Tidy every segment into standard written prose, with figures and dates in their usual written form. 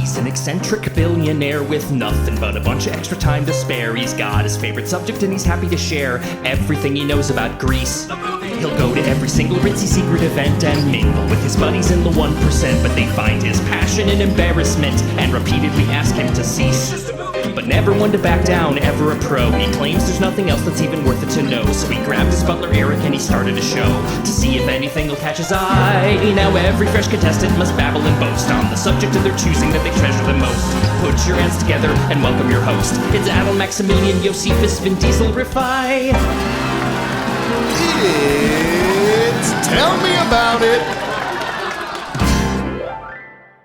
He's an eccentric billionaire with nothing but a bunch of extra time to spare. He's got his favorite subject and he's happy to share everything he knows about Greece. He'll go to every single ritzy secret event and mingle with his buddies in the 1%, but they find his passion and embarrassment and repeatedly ask him to cease. But never one to back down, ever a pro. He claims there's nothing else that's even worth it to know. So he grabbed his butler Eric and he started a show to see if anything will catch his eye. Now every fresh contestant must babble and boast on the subject of their choosing that they treasure the most. Put your hands together and welcome your host. It's Adal, Maximilian, Josephus, Vin Diesel, Rifai. It's Tell Me About It.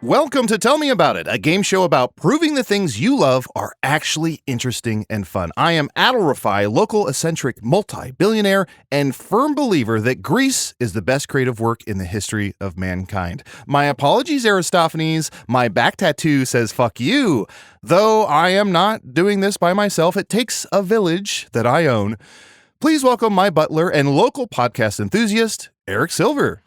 Welcome to Tell Me About It, a game show about proving the things you love are actually interesting and fun. I am Adal Rifai, local eccentric multi-billionaire and firm believer that Greece is the best creative work in the history of mankind. My apologies, Aristophanes. My back tattoo says fuck you. Though I am not doing this by myself, it takes a village that I own. Please welcome my butler and local podcast enthusiast, Eric Silver.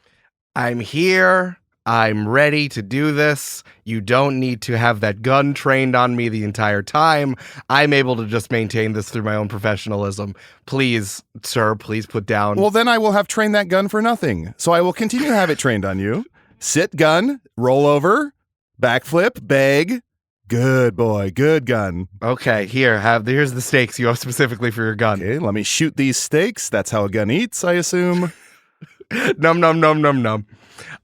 I'm here. I'm ready to do this. You don't need to have that gun trained on me the entire time. I'm able to just maintain this through my own professionalism. Please, sir, please put down. Well, then I will have trained that gun for nothing. So I will continue to have it trained on you. Sit gun, roll over, backflip, beg. Good boy, good gun. Okay, here's the stakes you have specifically for your gun. Okay, let me shoot these steaks. That's how a gun eats, I assume. Num.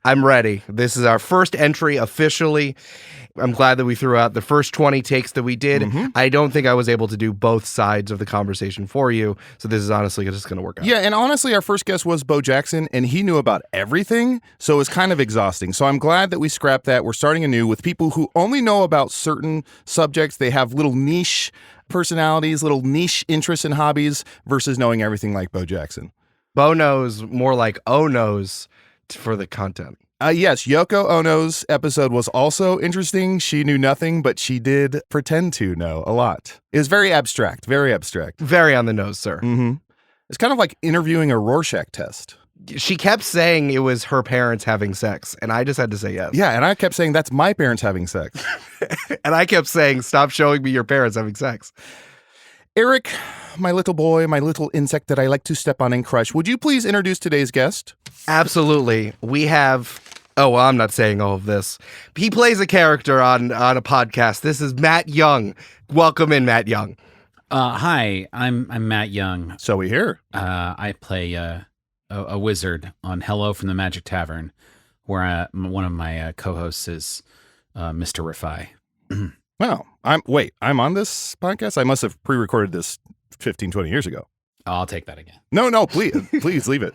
I'm ready. This is our first entry officially. I'm glad that we threw out the first 20 takes that we did. Mm-hmm. I don't think I was able to do both sides of the conversation for you, so this is honestly just going to work out. Yeah, and honestly, our first guest was Bo Jackson, and he knew about everything, so it was kind of exhausting. So I'm glad that we scrapped that. We're starting anew with people who only know about certain subjects. They have little niche personalities, little niche interests and hobbies, versus knowing everything like Bo Jackson. Bo knows more like O knows for the content. Yes, Yoko Ono's episode was also interesting. She knew nothing, but she did pretend to know a lot. It was very abstract, very abstract. Very on the nose, sir. Mm-hmm. It's kind of like interviewing a Rorschach test. She kept saying it was her parents having sex, and I just had to say yes. Yeah, and I kept saying, that's my parents having sex. And I kept saying, stop showing me your parents having sex. Eric, my little boy, my little insect that I like to step on and crush, would you please introduce today's guest? Absolutely. We have... Oh, well, I'm not saying all of this. He plays a character on a podcast. This is Matt Young. Welcome in, Matt Young. Hi, I'm Matt Young. So we hear. I play a wizard on Hello from the Magic Tavern, where one of my co-hosts is Mr. Rifai. Wow. I'm on this podcast? I must have pre-recorded this 15, 20 years ago. I'll take that again. No, please leave it.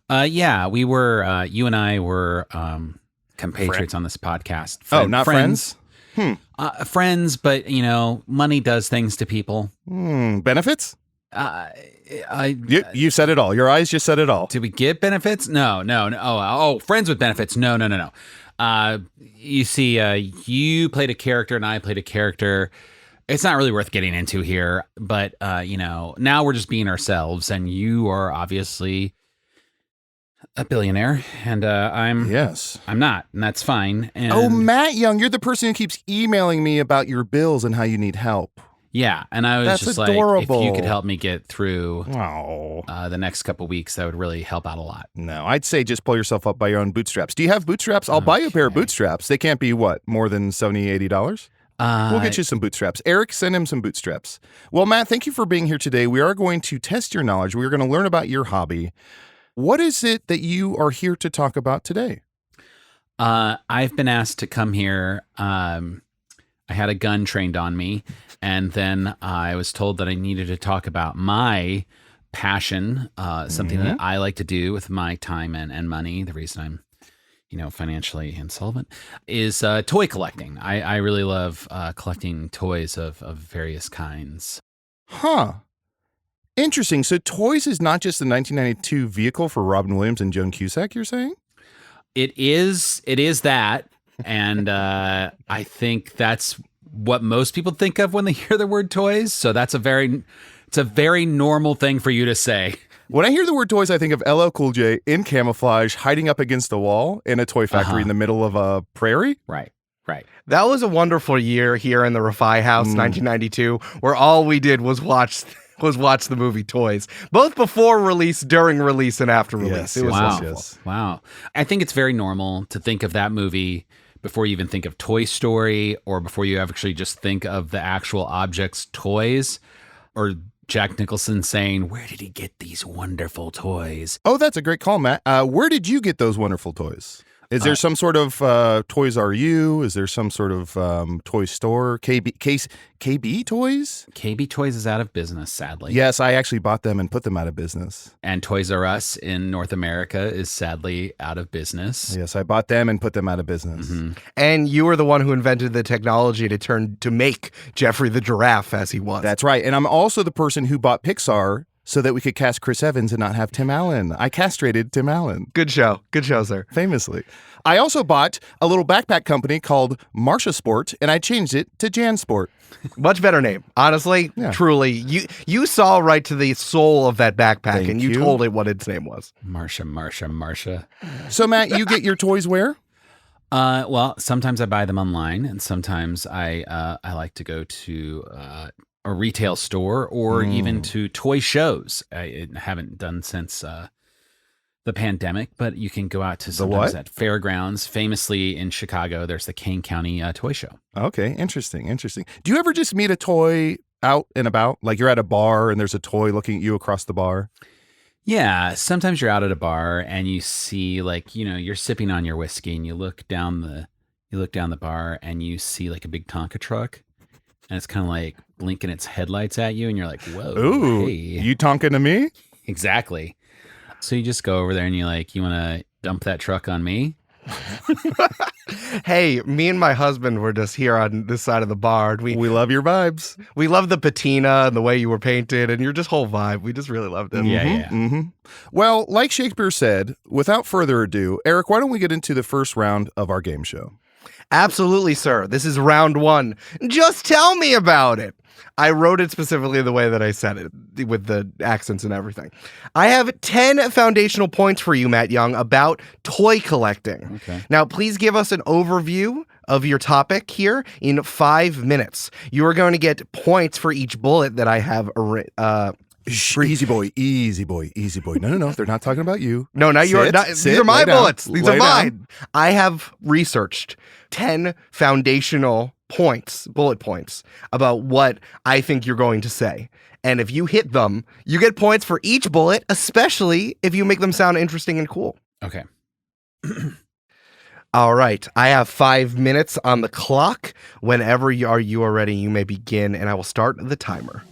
Yeah, we were, you and I were compatriots on this podcast. Not friends? Friends, but, money does things to people. Benefits? You said it all. Your eyes just said it all. Do we get benefits? No. Oh, friends with benefits. No. You see, you played a character and I played a character. It's not really worth getting into here, but, now we're just being ourselves, and you are obviously a billionaire, and I'm not, and that's fine. And Matt Young, you're the person who keeps emailing me about your bills and how you need help. Yeah, and I was That's just adorable. Like, if you could help me get through the next couple weeks, that would really help out a lot. No, I'd say just pull yourself up by your own bootstraps. Do you have bootstraps? I'll buy you a pair of bootstraps. They can't be, more than $70, $80? We'll get you some bootstraps. Eric, send him some bootstraps. Well, Matt, thank you for being here today. We are going to test your knowledge. We are going to learn about your hobby. What is it that you are here to talk about today? I've been asked to come here. I had a gun trained on me, and then I was told that I needed to talk about my passion, something that I like to do with my time and money. The reason I'm, financially insolvent is toy collecting. I really love collecting toys of various kinds. Huh. Interesting. So Toys is not just the 1992 vehicle for Robin Williams and Joan Cusack, you're saying? It is that. And I think that's what most people think of when they hear the word toys. So it's a very normal thing for you to say. When I hear the word toys, I think of LL Cool J in camouflage, hiding up against a wall in a toy factory in the middle of a prairie. Right. Right. That was a wonderful year here in the Rifai house, 1992, where all we did was watch the movie Toys, both before release, during release, and after release. Yes, It was wow. wonderful. Wow. I think it's very normal to think of that movie before you even think of Toy Story or before you actually just think of the actual objects, toys, or Jack Nicholson saying, "Where did he get these wonderful toys?" Oh, that's a great call, Matt. Where did you get those wonderful toys? Is there some sort of Toys R You? Is there some sort of toy store? KB Toys? KB Toys is out of business, sadly. Yes, I actually bought them and put them out of business. And Toys R Us in North America is sadly out of business. Yes, I bought them and put them out of business. And you were the one who invented the technology to make Jeffrey the giraffe as he was. That's right. And I'm also the person who bought Pixar so that we could cast Chris Evans and not have Tim Allen. I castrated Tim Allen. Good show, sir. Famously. I also bought a little backpack company called Marcia Sport, and I changed it to Jan Sport. Much better name. Honestly, truly. You saw right to the soul of that backpack, and you told it what its name was. Marcia. So, Matt, you get your toys where? Well, sometimes I buy them online, and sometimes I like to go to a retail store or even to toy shows. I haven't done since the pandemic, but you can go out to sometimes at fairgrounds. Famously in Chicago, there's the Kane County Toy Show. Okay, interesting. Do you ever just meet a toy out and about? Like you're at a bar and there's a toy looking at you across the bar? Yeah, sometimes you're out at a bar and you see you're sipping on your whiskey and you look down the bar and you see like a big Tonka truck. And it's kind of like blinking its headlights at you, and you're like, "Whoa, ooh, hey. You talking to me?" Exactly. So you just go over there and you're like, "You want to dump that truck on me?" Hey, me and my husband were just here on this side of the bar. We love your vibes. We love the patina and the way you were painted and your just whole vibe. We just really loved it. Yeah. Well, like Shakespeare said, without further ado, Eric, why don't we get into the first round of our game show? Absolutely, sir. This is round one. Just tell me about it. I wrote it specifically the way that I said it, with the accents and everything. I have 10 foundational points for you, Matt Young, about toy collecting. Okay. Now, please give us an overview of your topic here in 5 minutes. You are going to get points for each bullet that I have Easy boy. No. They're not talking about you. No, now you're not. These are my bullets. These are mine. I have researched 10 foundational bullet points about what I think you're going to say. And if you hit them, you get points for each bullet, especially if you make them sound interesting and cool. Okay. All right. I have 5 minutes on the clock. Whenever you are ready, you may begin, and I will start the timer.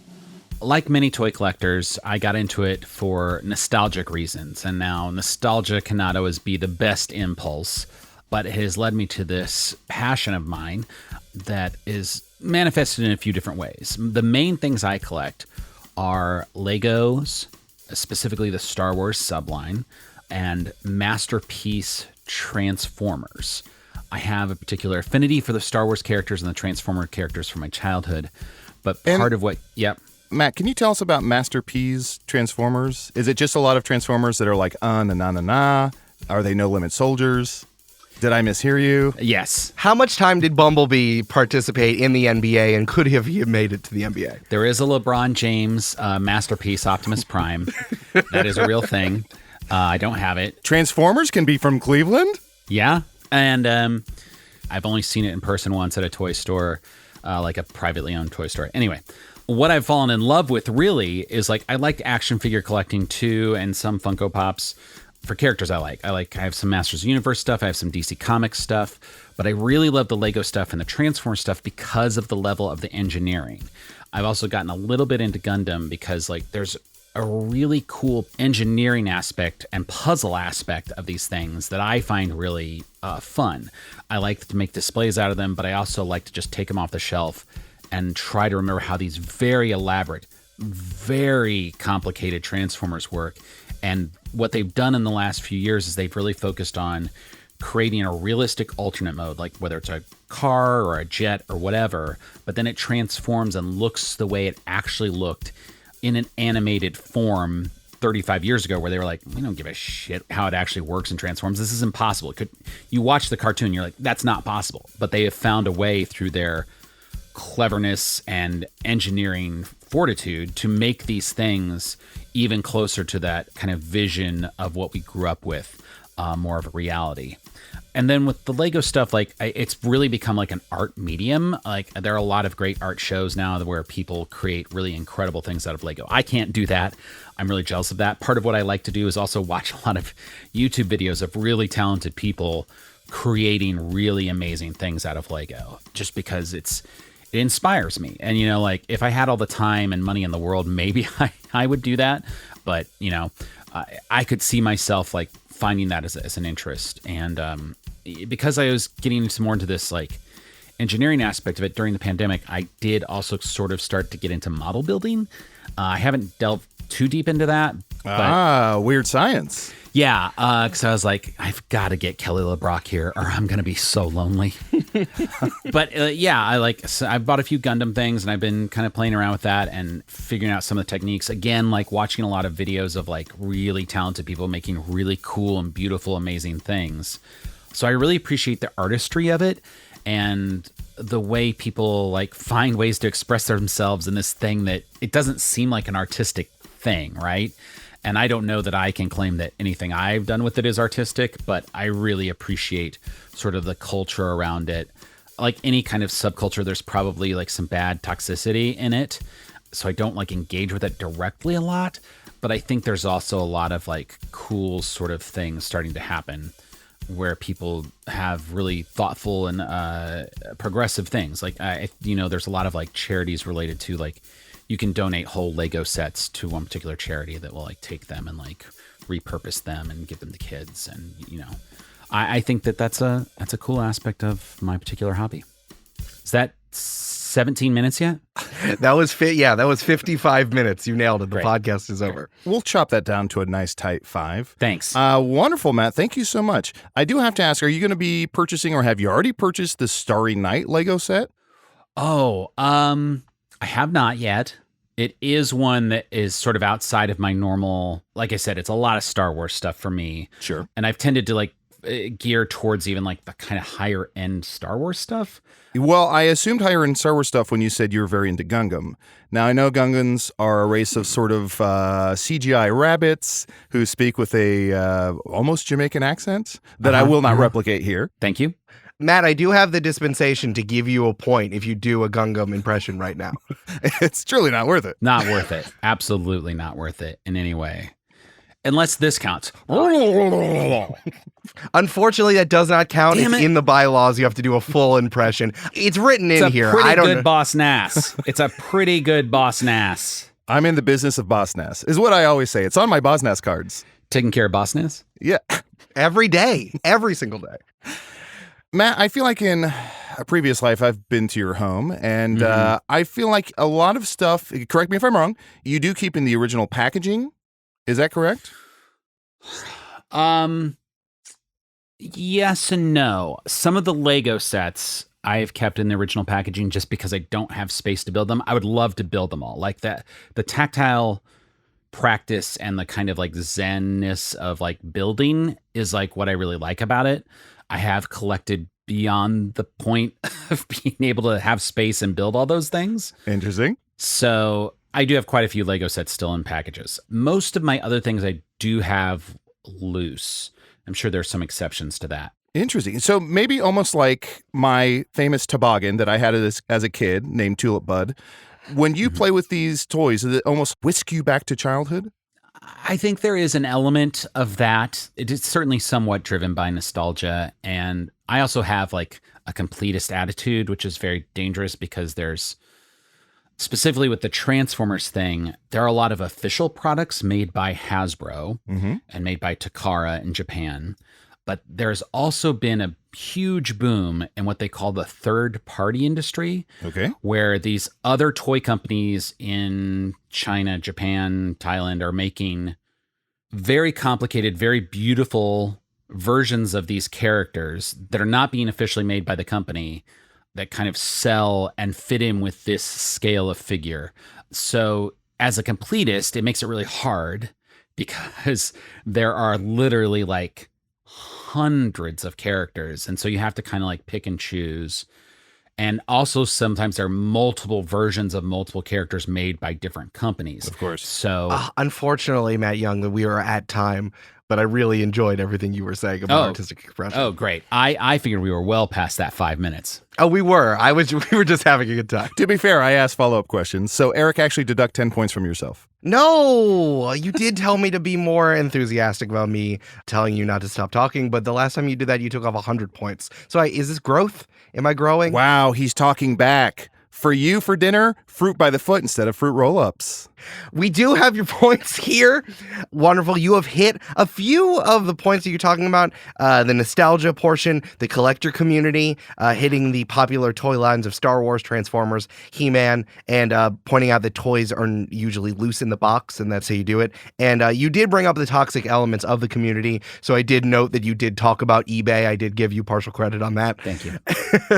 Like many toy collectors, I got into it for nostalgic reasons. And now nostalgia cannot always be the best impulse, but it has led me to this passion of mine that is manifested in a few different ways. The main things I collect are Legos, specifically the Star Wars subline, and Masterpiece Transformers. I have a particular affinity for the Star Wars characters and the Transformer characters from my childhood, but part of what... Yep. Matt, can you tell us about Masterpiece Transformers? Is it just a lot of Transformers that are like, na? Are they No Limit Soldiers? Did I mishear you? Yes. How much time did Bumblebee participate in the NBA, and could have he made it to the NBA? There is a LeBron James Masterpiece Optimus Prime. That is a real thing. I don't have it. Transformers can be from Cleveland? Yeah. And I've only seen it in person once at a toy store, like a privately owned toy store. Anyway, what I've fallen in love with really is I like action figure collecting too, and some Funko Pops for characters I like. I have some Masters of the Universe stuff. I have some DC Comics stuff, but I really love the Lego stuff and the Transform stuff because of the level of the engineering. I've also gotten a little bit into Gundam because there's a really cool engineering aspect and puzzle aspect of these things that I find really fun. I like to make displays out of them, but I also like to just take them off the shelf and try to remember how these very elaborate, very complicated Transformers work. And what they've done in the last few years is they've really focused on creating a realistic alternate mode, like whether it's a car or a jet or whatever, but then it transforms and looks the way it actually looked in an animated form 35 years ago where they were like, we don't give a shit how it actually works and transforms. This is impossible. You watch the cartoon, you're like, that's not possible. But they have found a way through their cleverness and engineering fortitude to make these things even closer to that kind of vision of what we grew up with, more of a reality. And then with the Lego stuff, like it's really become like an art medium. Like there are a lot of great art shows now where people create really incredible things out of Lego. I can't do that. I'm really jealous of that. Part of what I like to do is also watch a lot of YouTube videos of really talented people creating really amazing things out of Lego, just because it inspires me. And, you know, like if I had all the time and money in the world, maybe I would do that. But, you know, I could see myself like finding that as an interest. And because I was getting more into this like engineering aspect of it during the pandemic, I did also sort of start to get into model building. I haven't delved too deep into that. But weird science. Yeah, because I was like, I've got to get Kelly LeBrock here, or I'm gonna be so lonely. But I bought a few Gundam things, and I've been kind of playing around with that and figuring out some of the techniques. Again, like watching a lot of videos of like really talented people making really cool and beautiful, amazing things. So I really appreciate the artistry of it and the way people like find ways to express themselves in this thing that it doesn't seem like an artistic thing, right? And I don't know that I can claim that anything I've done with it is artistic, but I really appreciate sort of the culture around it. Like any kind of subculture, there's probably like some bad toxicity in it. So I don't like engage with it directly a lot, but I think there's also a lot of like cool sort of things starting to happen where people have really thoughtful and progressive things. Like, there's a lot of like charities related to like, you can donate whole Lego sets to one particular charity that will like take them and like repurpose them and give them to kids. And, you know, I think that's a cool aspect of my particular hobby. Is that 17 minutes yet? That was 55 minutes. You nailed it. The podcast is over. We'll chop that down to a nice tight 5. Thanks. Wonderful, Matt. Thank you so much. I do have to ask, are you going to be purchasing or have you already purchased the Starry Night Lego set? Oh, I have not yet. It is one that is sort of outside of my normal, like I said, it's a lot of Star Wars stuff for me. Sure. And I've tended to like gear towards even like the kind of higher end Star Wars stuff. Well, I assumed higher end Star Wars stuff when you said you were very into Gungam. Now, I know Gungans are a race of sort of CGI rabbits who speak with a almost Jamaican accent that I will not replicate here. Thank you. Matt, I do have the dispensation to give you a point if you do a Gungam impression right now. It's truly not worth it. Not worth it. Absolutely not worth it in any way. Unless this counts. Unfortunately, that does not count. It's in the bylaws. You have to do a full impression. It's written in here. I don't know. Boss Nass. It's a pretty good Boss Nass. I'm in the business of Boss Nass, is what I always say. It's on my Boss Nass cards. Taking care of Boss Nass? Yeah. Every day. Every single day. Matt, I feel like in a previous life, I've been to your home, and I feel like a lot of stuff, correct me if I'm wrong, you do keep in the original packaging. Is that correct? Yes and no. Some of the Lego sets I've kept in the original packaging just because I don't have space to build them. I would love to build them all. Like that, the tactile practice and the kind of like zen-ness of like building is like what I really like about it. I have collected beyond the point of being able to have space and build all those things. Interesting. So I do have quite a few Lego sets still in packages. Most of my other things I do have loose. I'm sure there's some exceptions to that. Interesting. So maybe almost like my famous toboggan that I had as a kid named Tulip Bud. When you play with these toys, does it almost whisk you back to childhood? I think there is an element of that. It is certainly somewhat driven by nostalgia. And I also have like a completist attitude, which is very dangerous because there's, specifically with the Transformers thing, there are a lot of official products made by Hasbro and made by Takara in Japan. But there's also been a huge boom in what they call the third-party industry, where these other toy companies in China, Japan, Thailand are making very complicated, very beautiful versions of these characters that are not being officially made by the company that kind of sell and fit in with this scale of figure. So as a completist, it makes it really hard because there are literally like hundreds of characters. And so you have to kind of like pick and choose. And also sometimes there are multiple versions of multiple characters made by different companies. Of course. So Unfortunately, Matt Young, that we are at time, but I really enjoyed everything you were saying about artistic expression. Oh, great. I figured we were well past that 5 minutes. Oh, we were. We were just having a good time. To be fair, I asked follow-up questions. So Eric, actually deduct 10 points from yourself. No, you did tell me to be more enthusiastic about me telling you not to stop talking, but the last time you did that, you took off 100 points. So is this growth? Am I growing? Wow, he's talking back. For you for dinner, fruit by the foot instead of fruit roll-ups. We do have your points here. Wonderful. You have hit a few of the points that you're talking about. The nostalgia portion, the collector community, hitting the popular toy lines of Star Wars, Transformers, He-Man, and pointing out that toys are usually loose in the box, and that's how you do it. And you did bring up the toxic elements of the community, so I did note that you did talk about eBay. I did give you partial credit on that. Thank you.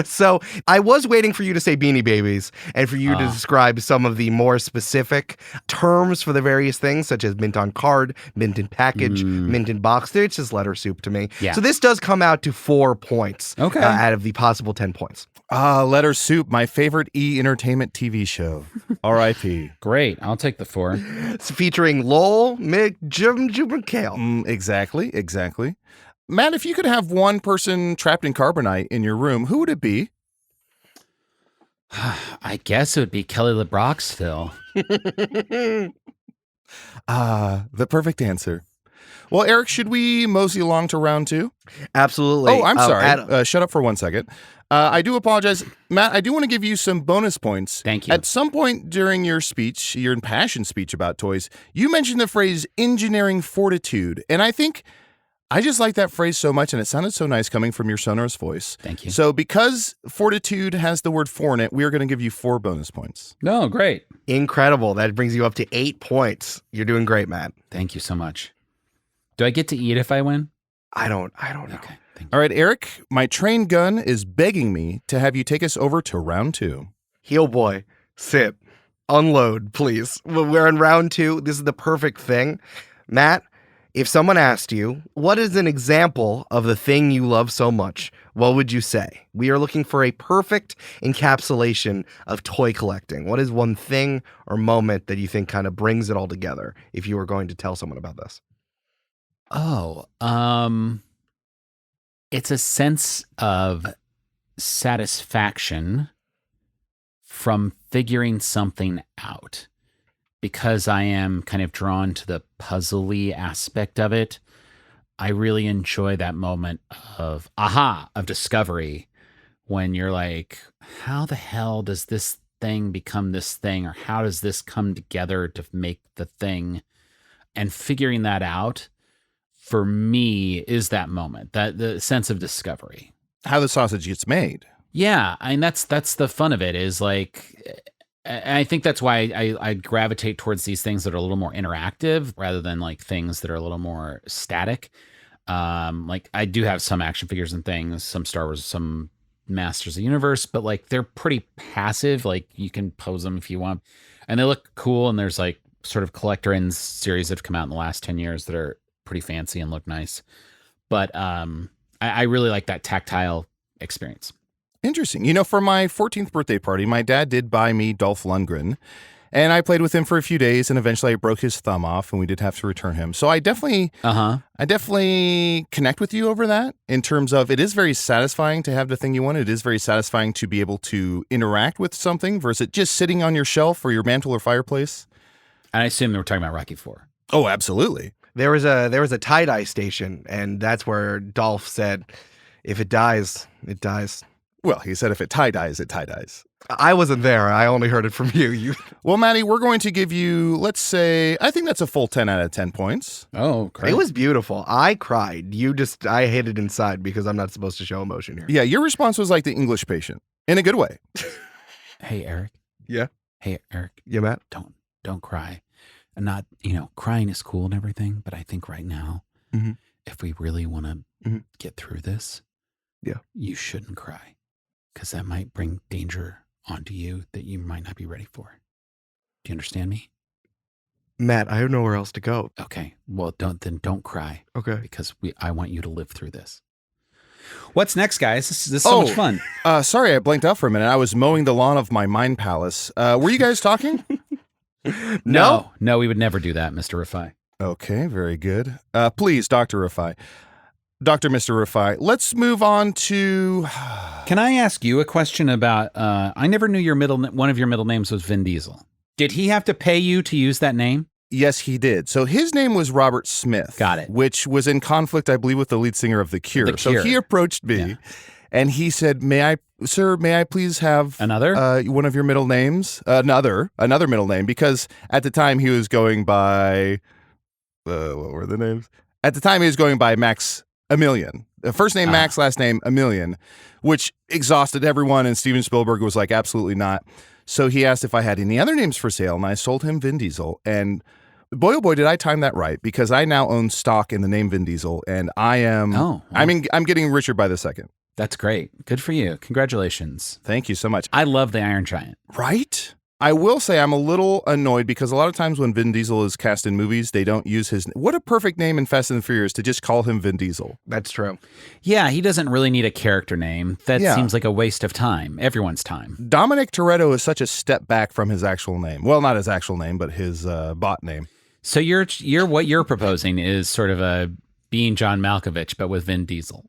So I was waiting for you to say Beanie Babies and for you to describe some of the more specific terms for the various things, such as mint on card, mint in package, mint in box. It's just letter soup to me. Yeah. So this does come out to 4 points out of the possible 10 points. Letter Soup, my favorite E-entertainment TV show. R.I.P. Great. I'll take the 4. It's featuring Lowell, Mick, Jim, and Kale. Exactly. Matt, if you could have one person trapped in carbonite in your room, who would it be? I guess it would be Kelly LeBroxville. The perfect answer. Well, Eric, should we mosey along to round 2? Absolutely. Oh, I'm sorry. Shut up for 1 second. I do apologize. Matt, I do want to give you some bonus points. Thank you. At some point during your speech, your impassioned speech about toys, you mentioned the phrase engineering fortitude. And I think I just like that phrase so much, and it sounded so nice coming from your sonorous voice. Thank you. So because fortitude has the word for in it, we are going to give you 4 bonus points. No, great. Incredible. That brings you up to 8 points. You're doing great, Matt. Thank you so much. Do I get to eat if I win? I don't know. Okay. Thank you. All right, Eric, my trained gun is begging me to have you take us over to round 2. Heel boy, sit, unload, please. We're in round 2. This is the perfect thing. Matt, if someone asked you, what is an example of the thing you love so much, what would you say? We are looking for a perfect encapsulation of toy collecting. What is one thing or moment that you think kind of brings it all together if you were going to tell someone about this? Oh, it's a sense of satisfaction from figuring something out. Because I am kind of drawn to the puzzly aspect of it, I really enjoy that moment of discovery when you're like, how the hell does this thing become this thing? Or how does this come together to make the thing? And figuring that out, for me, is that moment, that the sense of discovery. How the sausage gets made. Yeah, I mean, that's the fun of it, is like... And I think that's why I gravitate towards these things that are a little more interactive rather than like things that are a little more static. Like I do have some action figures and things, some Star Wars, some Masters of the Universe, but like they're pretty passive. Like you can pose them if you want, and they look cool. And there's like sort of collector ends series that have come out in the last 10 years that are pretty fancy and look nice. But I really like that tactile experience. Interesting. You know, for my 14th birthday party, my dad did buy me Dolph Lundgren, and I played with him for a few days, and eventually I broke his thumb off, and we did have to return him. So I definitely connect with you over that in terms of it is very satisfying to have the thing you want. It is very satisfying to be able to interact with something versus just sitting on your shelf or your mantle or fireplace. And I assume they were talking about Rocky IV. Oh, absolutely. There was a tie-dye station, and that's where Dolph said, if it dies, it dies. Well, he said if it tie-dyes, it tie-dyes. I wasn't there. I only heard it from you. Well, Maddie, we're going to give you, let's say, I think that's a full 10 out of 10 points. Oh, great. It was beautiful. I cried. I hid it inside because I'm not supposed to show emotion here. Yeah, your response was like the English patient in a good way. Hey, Eric. Yeah? Hey, Eric. Yeah, Matt? Don't cry. And not, crying is cool and everything, but I think right now, if we really want to get through this, you shouldn't cry. Because that might bring danger onto you that you might not be ready for. Do you understand me? Matt, I have nowhere else to go. Okay. Well, don't cry. Okay. Because I want you to live through this. What's next, guys? This is so much fun. Sorry, I blanked out for a minute. I was mowing the lawn of my mind palace. Were you guys talking? No, we would never do that, Mr. Rifai. Okay, very good. Please, Dr. Rifai. Dr. Mr. Rifai, let's move on to... Can I ask you a question about... I never knew one of your middle names was Vin Diesel. Did he have to pay you to use that name? Yes, he did. So his name was Robert Smith. Got it. Which was in conflict, I believe, with the lead singer of The Cure. So he approached me and he said, may I please have another one of your middle names? Another middle name, because at the time he was going by... what were the names? At the time he was going by Maximilian. First name Max, last name Emilian, which exhausted everyone, and Steven Spielberg was like, absolutely not. So he asked if I had any other names for sale, and I sold him Vin Diesel. And boy, oh boy, did I time that right, because I now own stock in the name Vin Diesel, and I am, I'm getting richer by the second. That's great. Good for you. Congratulations. Thank you so much. I love the Iron Giant. Right? I will say I'm a little annoyed because a lot of times when Vin Diesel is cast in movies, they don't use his... What a perfect name in Fast and the Furious to just call him Vin Diesel. That's true. Yeah, he doesn't really need a character name. That seems like a waste of time. Everyone's time. Dominic Toretto is such a step back from his actual name. Well, not his actual name, but his bot name. So what you're proposing is sort of a being John Malkovich, but with Vin Diesel.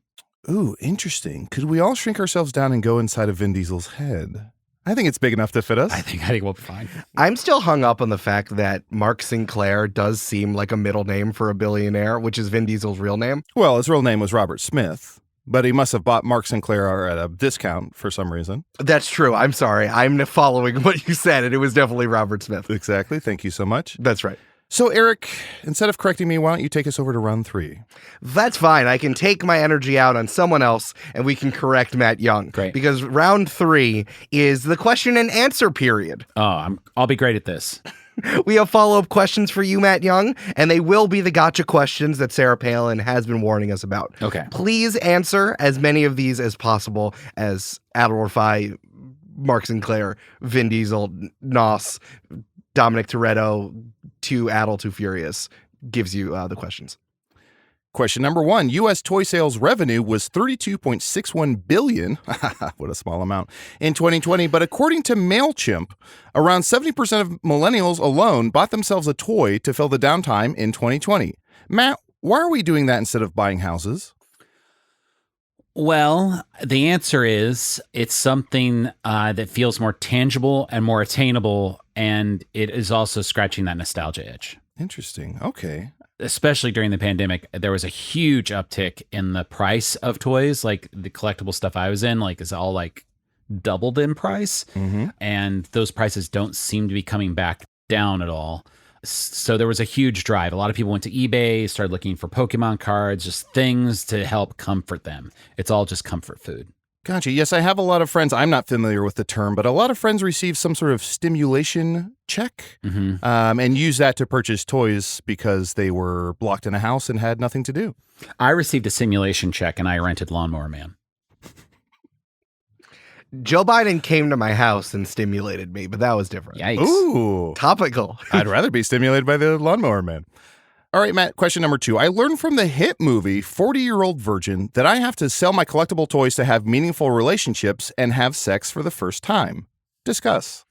Ooh, interesting. Could we all shrink ourselves down and go inside of Vin Diesel's head? I think it's big enough to fit us. I think we'll be fine. I'm still hung up on the fact that Mark Sinclair does seem like a middle name for a billionaire, which is Vin Diesel's real name. Well, his real name was Robert Smith, but he must have bought Mark Sinclair at a discount for some reason. That's true. I'm sorry. I'm following what you said, and it was definitely Robert Smith. Exactly. Thank you so much. That's right. So, Eric, instead of correcting me, why don't you take us over to round 3? That's fine. I can take my energy out on someone else, and we can correct Matt Young. Great. Because round 3 is the question and answer period. Oh, I'll be great at this. We have follow-up questions for you, Matt Young, and they will be the gotcha questions that Sarah Palin has been warning us about. Okay. Please answer as many of these as possible as Adal Rifai, Mark Sinclair, Vin Diesel, Nos, Dominic Toretto, Too Adal, Too Furious gives you the questions. Question number 1. U.S. toy sales revenue was $32.61 billion. What a small amount. In 2020. But according to MailChimp, around 70% of millennials alone bought themselves a toy to fill the downtime in 2020. Matt, why are we doing that instead of buying houses? Well, the answer is it's something that feels more tangible and more attainable, and it is also scratching that nostalgia itch. Interesting. Okay. Especially during the pandemic, there was a huge uptick in the price of toys. Like the collectible stuff I was in, like is all like doubled in price, and those prices don't seem to be coming back down at all. So there was a huge drive. A lot of people went to eBay, started looking for Pokemon cards, just things to help comfort them. It's all just comfort food. Gotcha. Yes, I have a lot of friends. I'm not familiar with the term, but a lot of friends receive some sort of stimulation check and use that to purchase toys because they were blocked in a house and had nothing to do. I received a simulation check and I rented Lawnmower Man. Joe Biden came to my house and stimulated me, but that was different. Yikes. Ooh. Topical. I'd rather be stimulated by the Lawnmower Man. All right, Matt, question number 2. I learned from the hit movie 40-Year-Old Virgin that I have to sell my collectible toys to have meaningful relationships and have sex for the first time. Discuss.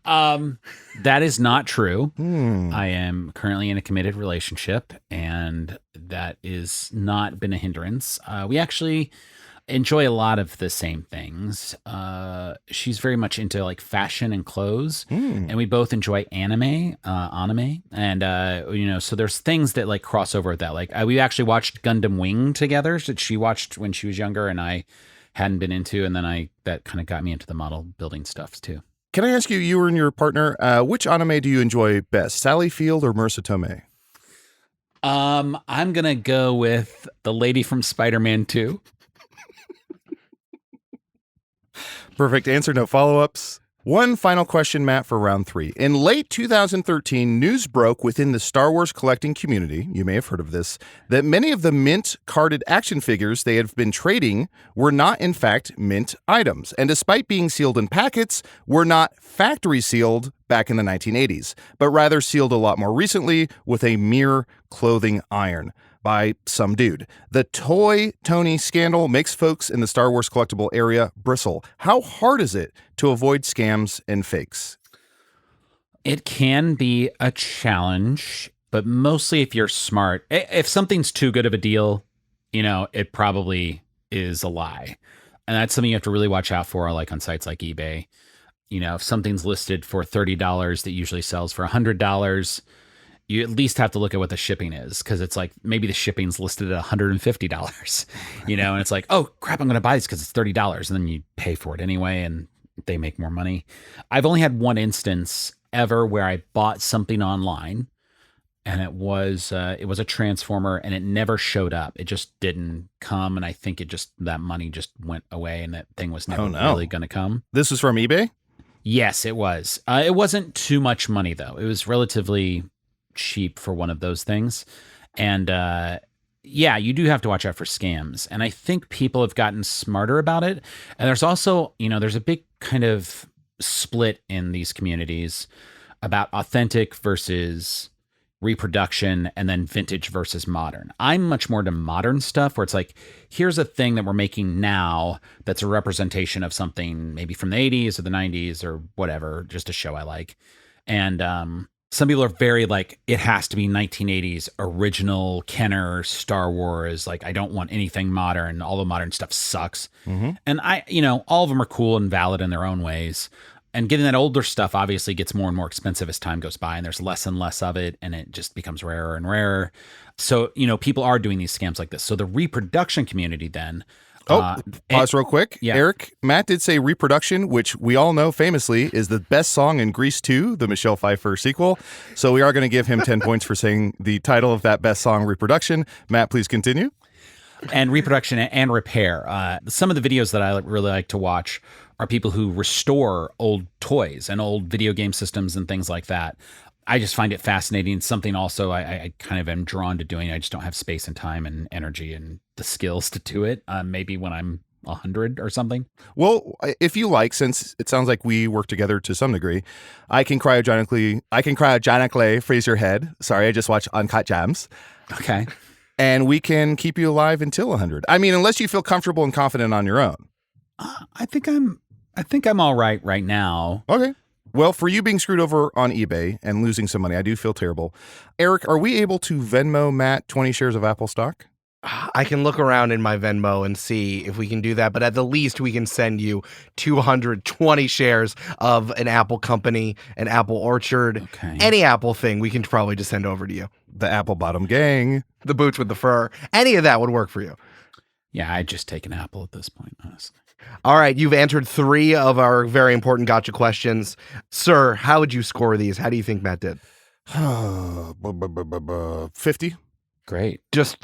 That is not true. I am currently in a committed relationship, and that is not been a hindrance. We actually enjoy a lot of the same things. She's very much into like fashion and clothes, and we both enjoy anime, and so there's things that like cross over with that. Like we actually watched Gundam Wing together that she watched when she was younger, and I hadn't been into, and then that kind of got me into the model building stuff too. Can I ask you and your partner, which anime do you enjoy best, Sally Field or Marissa Tomei? I'm gonna go with the lady from Spider-Man 2. Perfect answer, no follow-ups. One final question, Matt, for round 3. In late 2013, news broke within the Star Wars collecting community, you may have heard of this, that many of the mint carded action figures they had been trading were not, in fact, mint items. And despite being sealed in packets, were not factory sealed back in the 1980s, but rather sealed a lot more recently with a mere clothing iron by some dude. The Toy Tony scandal makes folks in the Star Wars collectible area bristle. How hard is it to avoid scams and fakes? It can be a challenge, but mostly if you're smart. If something's too good of a deal, it probably is a lie. And that's something you have to really watch out for, like on sites like eBay. If something's listed for $30 that usually sells for $100, you at least have to look at what the shipping is, because it's like maybe the shipping's listed at $150, and it's like, oh crap, I'm going to buy this because it's $30. And then you pay for it anyway, and they make more money. I've only had one instance ever where I bought something online, and it was a transformer, and it never showed up. It just didn't come, and I think that money just went away, and that thing was never really going to come. This was from eBay? Yes, it was. It wasn't too much money though. It was relatively cheap for one of those things, and you do have to watch out for scams. And I think people have gotten smarter about it. And there's also, there's a big kind of split in these communities about authentic versus reproduction, and then vintage versus modern. I'm much more to modern stuff, where it's like, here's a thing that we're making now that's a representation of something maybe from the 80s or the 90s or whatever, just a show I like. And some people are very like, it has to be 1980s original Kenner Star Wars. Like, I don't want anything modern. All the modern stuff sucks. Mm-hmm. And all of them are cool and valid in their own ways. And getting that older stuff obviously gets more and more expensive as time goes by, and there's less and less of it, and it just becomes rarer and rarer. So, people are doing these scams like this. So the reproduction community then... Pause real quick. Yeah. Eric, Matt did say Reproduction, which we all know famously is the best song in Grease 2, the Michelle Pfeiffer sequel. So we are going to give him 10 points for saying the title of that best song, Reproduction. Matt, please continue. And reproduction and repair. Some of the videos that I really like to watch are people who restore old toys and old video game systems and things like that. I just find it fascinating. Something also I kind of am drawn to doing. I just don't have space and time and energy and the skills to do it. Maybe when I'm 100 or something. Well, if you like, since it sounds like we work together to some degree, I can cryogenically freeze your head. Sorry, I just watched Uncut Gems. Okay. And we can keep you alive until 100. I mean, unless you feel comfortable and confident on your own. I think I'm all right now. Okay. Well, for you being screwed over on eBay and losing some money, I do feel terrible. Eric, are we able to Venmo Matt 20 shares of Apple stock? I can look around in my Venmo and see if we can do that, but at the least we can send you 220 shares of an Apple company, an Apple orchard, any Apple thing we can probably just send over to you. The Apple Bottom Gang. The boots with the fur. Any of that would work for you. Yeah, I'd just take an Apple at this point, honestly. All right, you've answered 3 of our very important gotcha questions. Sir, how would you score these? How do you think Matt did? 50. Great. Just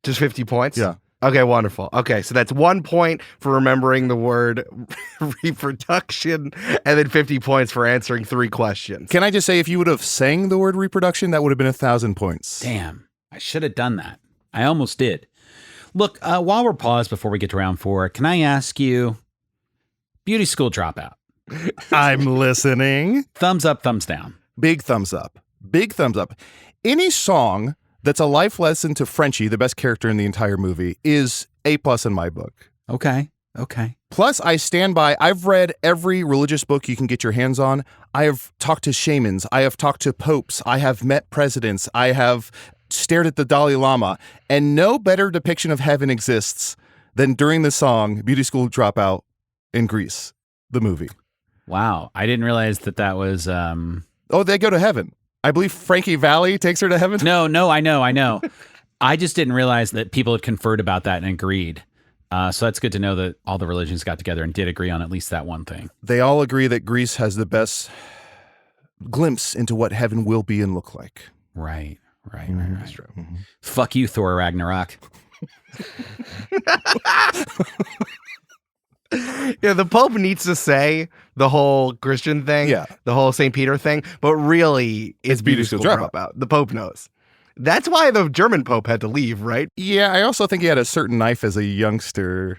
50 points? Yeah. Okay, wonderful. Okay, so that's 1 point for remembering the word reproduction, and then 50 points for answering 3 questions. Can I just say, if you would have sang the word reproduction, that would have been 1,000 points. Damn, I should have done that. I almost did. Look, while we're paused before we get to round 4, can I ask you, beauty school dropout? I'm listening. Thumbs up, thumbs down. Big thumbs up. Big thumbs up. Any song that's a life lesson to Frenchie, the best character in the entire movie, is A+ in my book. Okay. Plus, I stand by, I've read every religious book you can get your hands on. I have talked to shamans. I have talked to popes. I have met presidents. I have stared at the Dalai Lama. And no better depiction of heaven exists than during the song Beauty School Dropout in Grease, the movie. Wow. I didn't realize that was... Oh, they go to heaven. I believe Frankie Valli takes her to heaven. No, I know. I just didn't realize that people had conferred about that and agreed. So that's good to know that all the religions got together and did agree on at least that one thing. They all agree that Greece has the best glimpse into what heaven will be and look like. Right. That's true. Mm-hmm. Fuck you, Thor Ragnarok. Yeah, the Pope needs to say the whole Christian thing, the whole St. Peter thing, but really it's Beauty School Dropout. The Pope knows. That's why the German Pope had to leave, right? Yeah, I also think he had a certain knife as a youngster.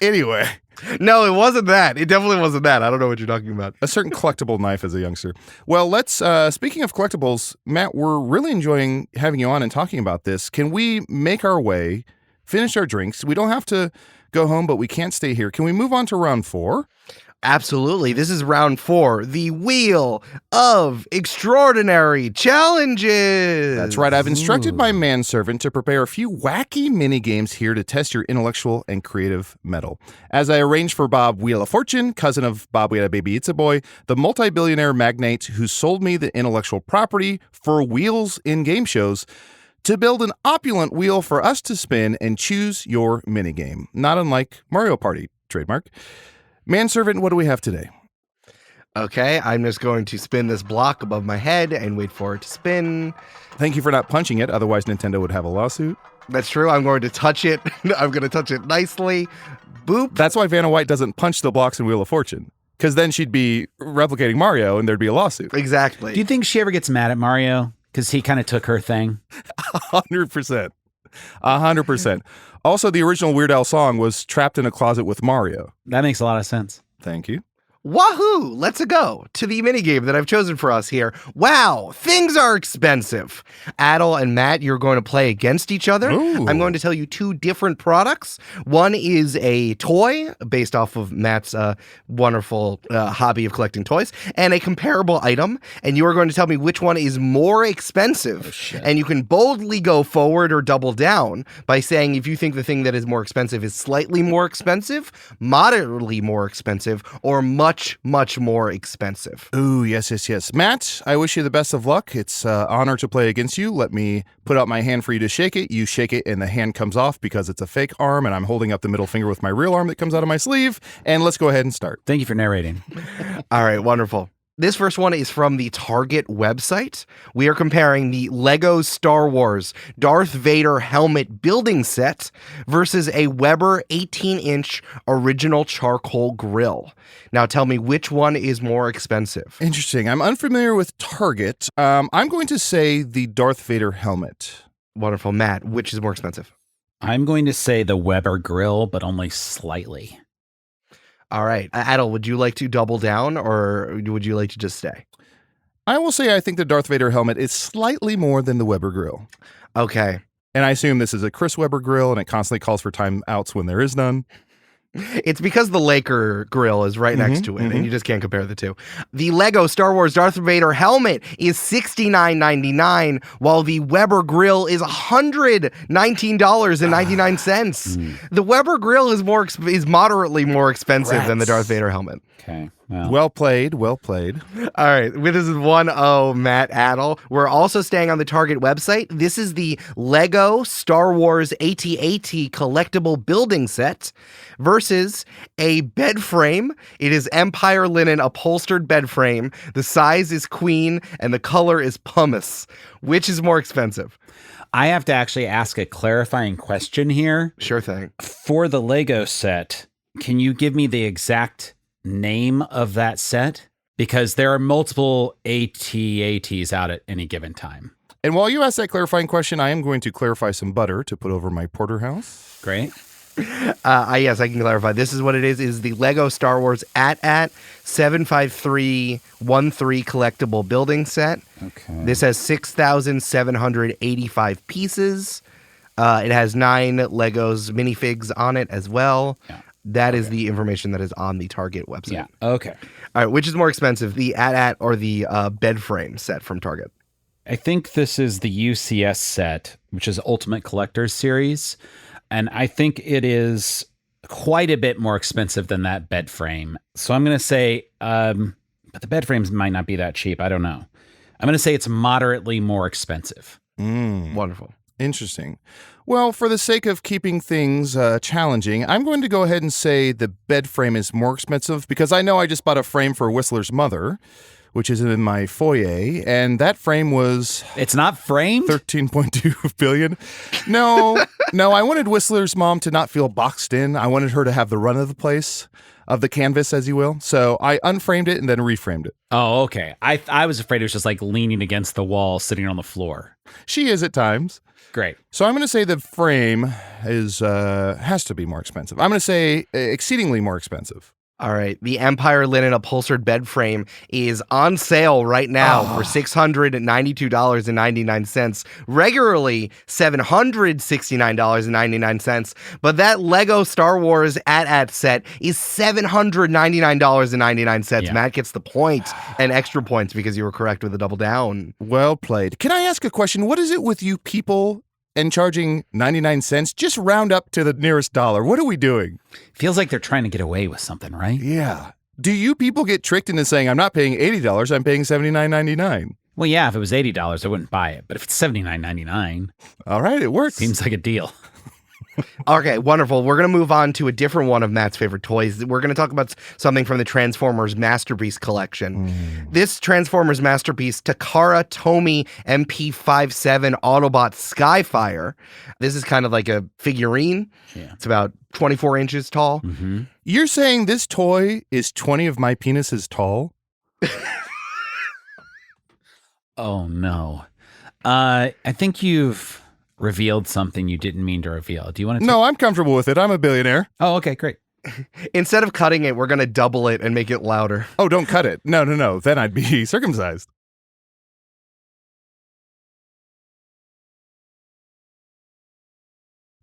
Anyway. No, it wasn't that. It definitely wasn't that. I don't know what you're talking about. A certain collectible knife as a youngster. Well, let's, speaking of collectibles, Matt, we're really enjoying having you on and talking about this. Can we make our way, finish our drinks? We don't have to go home, but we can't stay here. Can we move on to round 4? Absolutely. This is round 4, the Wheel of Extraordinary Challenges. That's right. I've instructed my manservant to prepare a few wacky mini games here to test your intellectual and creative mettle. As I arranged for Bob Wheel of Fortune, cousin of Bob We Had a Baby It's a Boy, the multi-billionaire magnate who sold me the intellectual property for wheels in game shows, to build an opulent wheel for us to spin and choose your minigame. Not unlike Mario Party, trademark. Manservant, what do we have today? Okay, I'm just going to spin this block above my head and wait for it to spin. Thank you for not punching it, otherwise Nintendo would have a lawsuit. That's true. I'm going to touch it. I'm going to touch it nicely. Boop. That's why Vanna White doesn't punch the blocks in Wheel of Fortune, because then she'd be replicating Mario and there'd be a lawsuit. Exactly. Do you think she ever gets mad at Mario? Because he kind of took her thing. 100%. 100%. Also, the original Weird Al song was Trapped in a Closet with Mario. That makes a lot of sense. Thank you. Wahoo! Let's go to the minigame that I've chosen for us here. Wow, things are expensive. Adal and Matt, you're going to play against each other. Ooh. I'm going to tell you 2 different products. One is a toy based off of Matt's wonderful hobby of collecting toys, and a comparable item. And you are going to tell me which one is more expensive. And you can boldly go forward or double down by saying if you think the thing that is more expensive is slightly more expensive, moderately more expensive, or much more expensive. Ooh, yes. Matt, I wish you the best of luck. It's an honor to play against you. Let me put out my hand for you to shake it. You shake it and the hand comes off because it's a fake arm, and I'm holding up the middle finger with my real arm that comes out of my sleeve. And let's go ahead and start. Thank you for narrating. All right, wonderful. This first one is from the Target website. We are comparing the Lego Star Wars Darth Vader helmet building set versus a Weber 18-inch original charcoal grill. Now tell me which one is more expensive. Interesting. I'm unfamiliar with Target. I'm going to say the Darth Vader helmet. Wonderful. Matt, which is more expensive? I'm going to say the Weber grill, but only slightly. All right. Adal, would you like to double down or would you like to just stay? I will say I think the Darth Vader helmet is slightly more than the Weber grill. Okay. And I assume this is a Chris Weber grill, and it constantly calls for timeouts when there is none. It's because the Laker grill is right next to it, and you just can't compare the two. The Lego Star Wars Darth Vader helmet is $69.99, while the Weber grill is $119.99. The Weber grill is moderately more expensive than the Darth Vader helmet. Okay. Well played. All right. This is 1-0, Matt Adal. We're also staying on the Target website. This is the Lego Star Wars AT-AT collectible building set versus a bed frame. It is Empire linen upholstered bed frame. The size is queen and the color is pumice. Which is more expensive? I have to actually ask a clarifying question here. Sure thing. For the Lego set, can you give me the exact name of that set? Because there are multiple AT-ATs out at any given time. And while you ask that clarifying question, I am going to clarify some butter to put over my porterhouse. Great. Yes, I can clarify. This is what it is the Lego Star Wars AT-AT 75313 collectible building set. Okay. This has 6,785 pieces. It has 9 Legos minifigs on it as well. Yeah. That is the information that is on the Target website. Yeah. Okay. All right. Which is more expensive, the AT-AT or the bed frame set from Target? I think this is the UCS set, which is Ultimate Collector's Series. And I think it is quite a bit more expensive than that bed frame. So I'm going to say, but the bed frames might not be that cheap. I don't know. I'm going to say it's moderately more expensive. Wonderful. Interesting. Well, for the sake of keeping things challenging, I'm going to go ahead and say the bed frame is more expensive because I know I just bought a frame for Whistler's mother, which is in my foyer, and that frame was It's not framed? 13.2 billion. No, I wanted Whistler's mom to not feel boxed in. I wanted her to have the run of the place, of the canvas, as you will. So I unframed it and then reframed it. Oh, okay. I was afraid it was just like leaning against the wall, sitting on the floor. She is at times. Great. So I'm going to say the frame is has to be more expensive. I'm going to say exceedingly more expensive. All right. The Empire linen upholstered bed frame is on sale right now for $692.99, regularly $769.99. But that Lego Star Wars AT-AT set is $799.99. Yeah. Matt gets the point and extra points because you were correct with the double down. Well played. Can I ask a question? What is it with you people and charging 99 cents? Just round up to the nearest dollar. What are we doing? Feels like they're trying to get away with something, right? Yeah. Do you people get tricked into saying, I'm not paying $80, I'm paying $79.99? Well, yeah, if it was $80, I wouldn't buy it. But if it's $79.99, All right, it works. seems like a deal. Okay, wonderful. We're going to move on to a different one of Matt's favorite toys. We're going to talk about something from the Transformers Masterpiece collection. This Transformers Masterpiece, Takara Tomy MP57 Autobot Skyfire. This is kind of like a figurine. Yeah. It's about 24 inches tall. Mm-hmm. You're saying this toy is 20 of my penises tall? Oh, no. I think you've revealed something you didn't mean to reveal. Do you want to? No, I'm comfortable with it. I'm a billionaire. Oh, okay, great. Instead of cutting it, we're going to double it and make it louder. Oh, don't cut it. No. Then I'd be circumcised.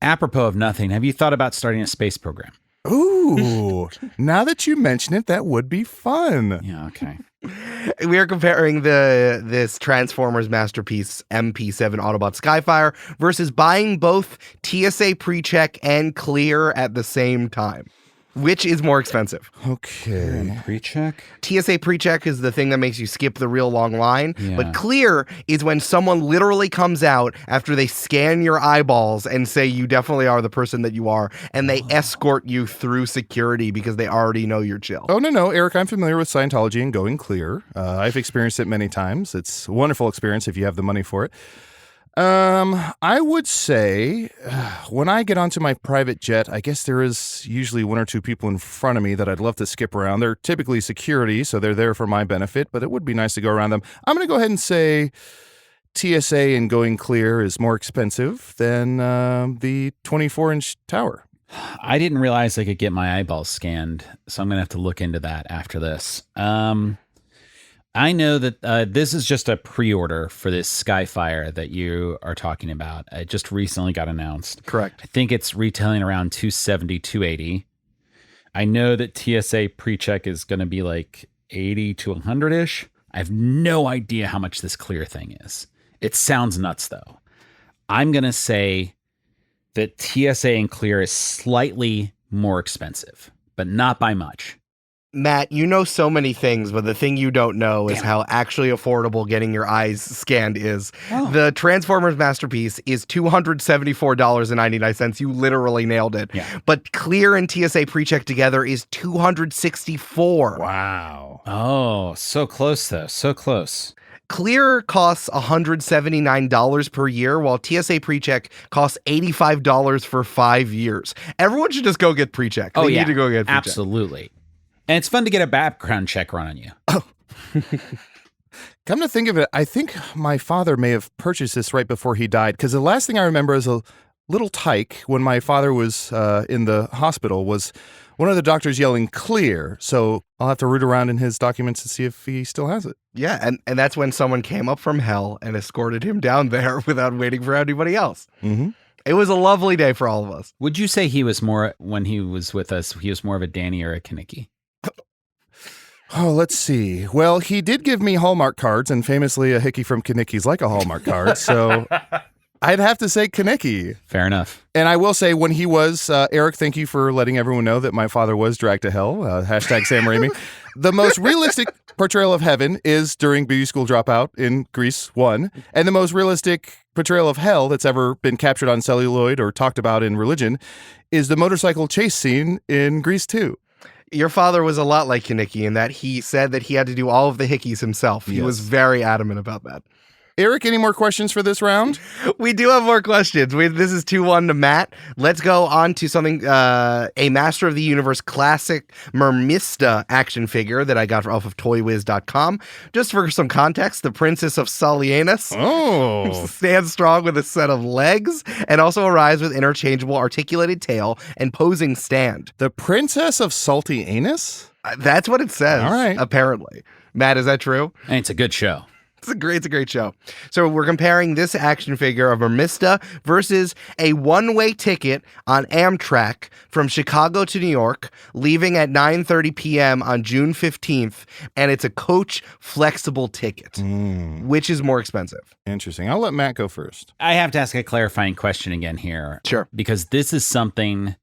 Apropos of nothing, have you thought about starting a space program? Ooh, now that you mention it, that would be fun. Yeah, okay. We are comparing this Transformers Masterpiece MP7 Autobot Skyfire versus buying both TSA PreCheck and Clear at the same time. Which is more expensive? Okay. Pre-check? TSA PreCheck is the thing that makes you skip the real long line, Yeah. but Clear is when someone literally comes out after they scan your eyeballs and say you definitely are the person that you are, and they escort you through security because they already know you're chill. Oh, no, Eric, I'm familiar with Scientology and going clear. I've experienced it many times. It's a wonderful experience if you have the money for it. I would say when I get onto my private jet, I guess there is usually one or two people in front of me that I'd love to skip around. They're typically security, so they're there for my benefit, but it would be nice to go around them. I'm going to go ahead and say TSA and going clear is more expensive than the 24-inch tower. I didn't realize I could get my eyeballs scanned, so I'm going to have to look into that after this. I know that this is just a pre-order for this Skyfire that you are talking about. It just recently got announced. Correct. I think it's retailing around $270, $280. I know that TSA PreCheck is going to be like $80 to $100-ish. I have no idea how much this Clear thing is. It sounds nuts, though. I'm going to say that TSA and Clear is slightly more expensive, but not by much. Matt, you know so many things, but the thing you don't know is how actually affordable getting your eyes scanned is. Oh. The Transformers Masterpiece is $274.99. You literally nailed it. Yeah. But Clear and TSA PreCheck together is $264. Wow. Oh, so close, though. So close. Clear costs $179 per year, while TSA PreCheck costs $85 for 5 years. Everyone should just go get PreCheck. They need to go get PreCheck. Absolutely. And it's fun to get a background check run on you. Come to think of it, I think my father may have purchased this right before he died, because the last thing I remember as a little tyke when my father was in the hospital was one of the doctors yelling clear. So I'll have to root around in his documents to see if he still has it. Yeah, and that's when someone came up from hell and escorted him down there without waiting for anybody else. Mm-hmm. It was a lovely day for all of us. Would you say he was more, when he was with us, he was more of a Danny or a Kaneki? Oh, let's see. Well, he did give me Hallmark cards, and famously a hickey from Kanicki's like a Hallmark card, so I'd have to say Kanicki. Fair enough. And I will say when he was, Eric, thank you for letting everyone know that my father was dragged to hell, hashtag Sam Raimi. The most realistic portrayal of heaven is during Beauty School Dropout in Grease 1, and the most realistic portrayal of hell that's ever been captured on celluloid or talked about in religion is the motorcycle chase scene in Grease 2. Your father was a lot like Kaneki in that he said that he had to do all of the hickeys himself. He was very adamant about that. Eric, any more questions for this round? We do have more questions. This is 2-1 to Matt. Let's go on to something, a Master of the Universe classic Mermista action figure that I got off of toywiz.com. Just for some context, the Princess of Salienus stands strong with a set of legs and also arrives with interchangeable articulated tail and posing stand. The Princess of Salty Anus? That's what it says, All right. Apparently. Matt, is that true? And it's a good show. It's a great show. So we're comparing this action figure of Mermista versus a one-way ticket on Amtrak from Chicago to New York, leaving at 9:30 p.m. on June 15th, and it's a coach flexible ticket. Which is more expensive? Interesting. I'll let Matt go first. I have to ask a clarifying question again here. Sure. Because this is something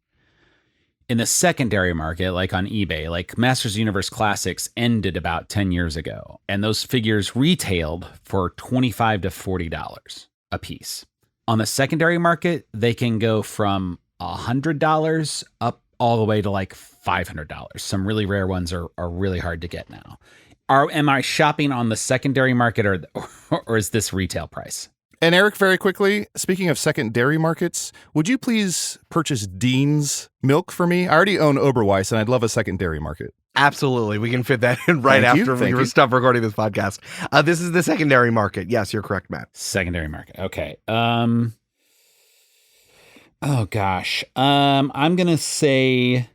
in the secondary market, like on eBay, like Masters Universe Classics ended about 10 years ago, and those figures retailed for $25 to $40 a piece. On the secondary market, they can go from $100 up all the way to like $500. Some really rare ones are really hard to get now. Am I shopping on the secondary market or is this retail price? And Eric, very quickly, speaking of secondary markets, would you please purchase Dean's milk for me? I already own Oberweis, and I'd love a secondary market. Absolutely. We can fit that in right Thank after you. we stop recording this podcast. This is the secondary market. Yes, you're correct, Matt. Secondary market. Okay. Oh gosh. I'm going to say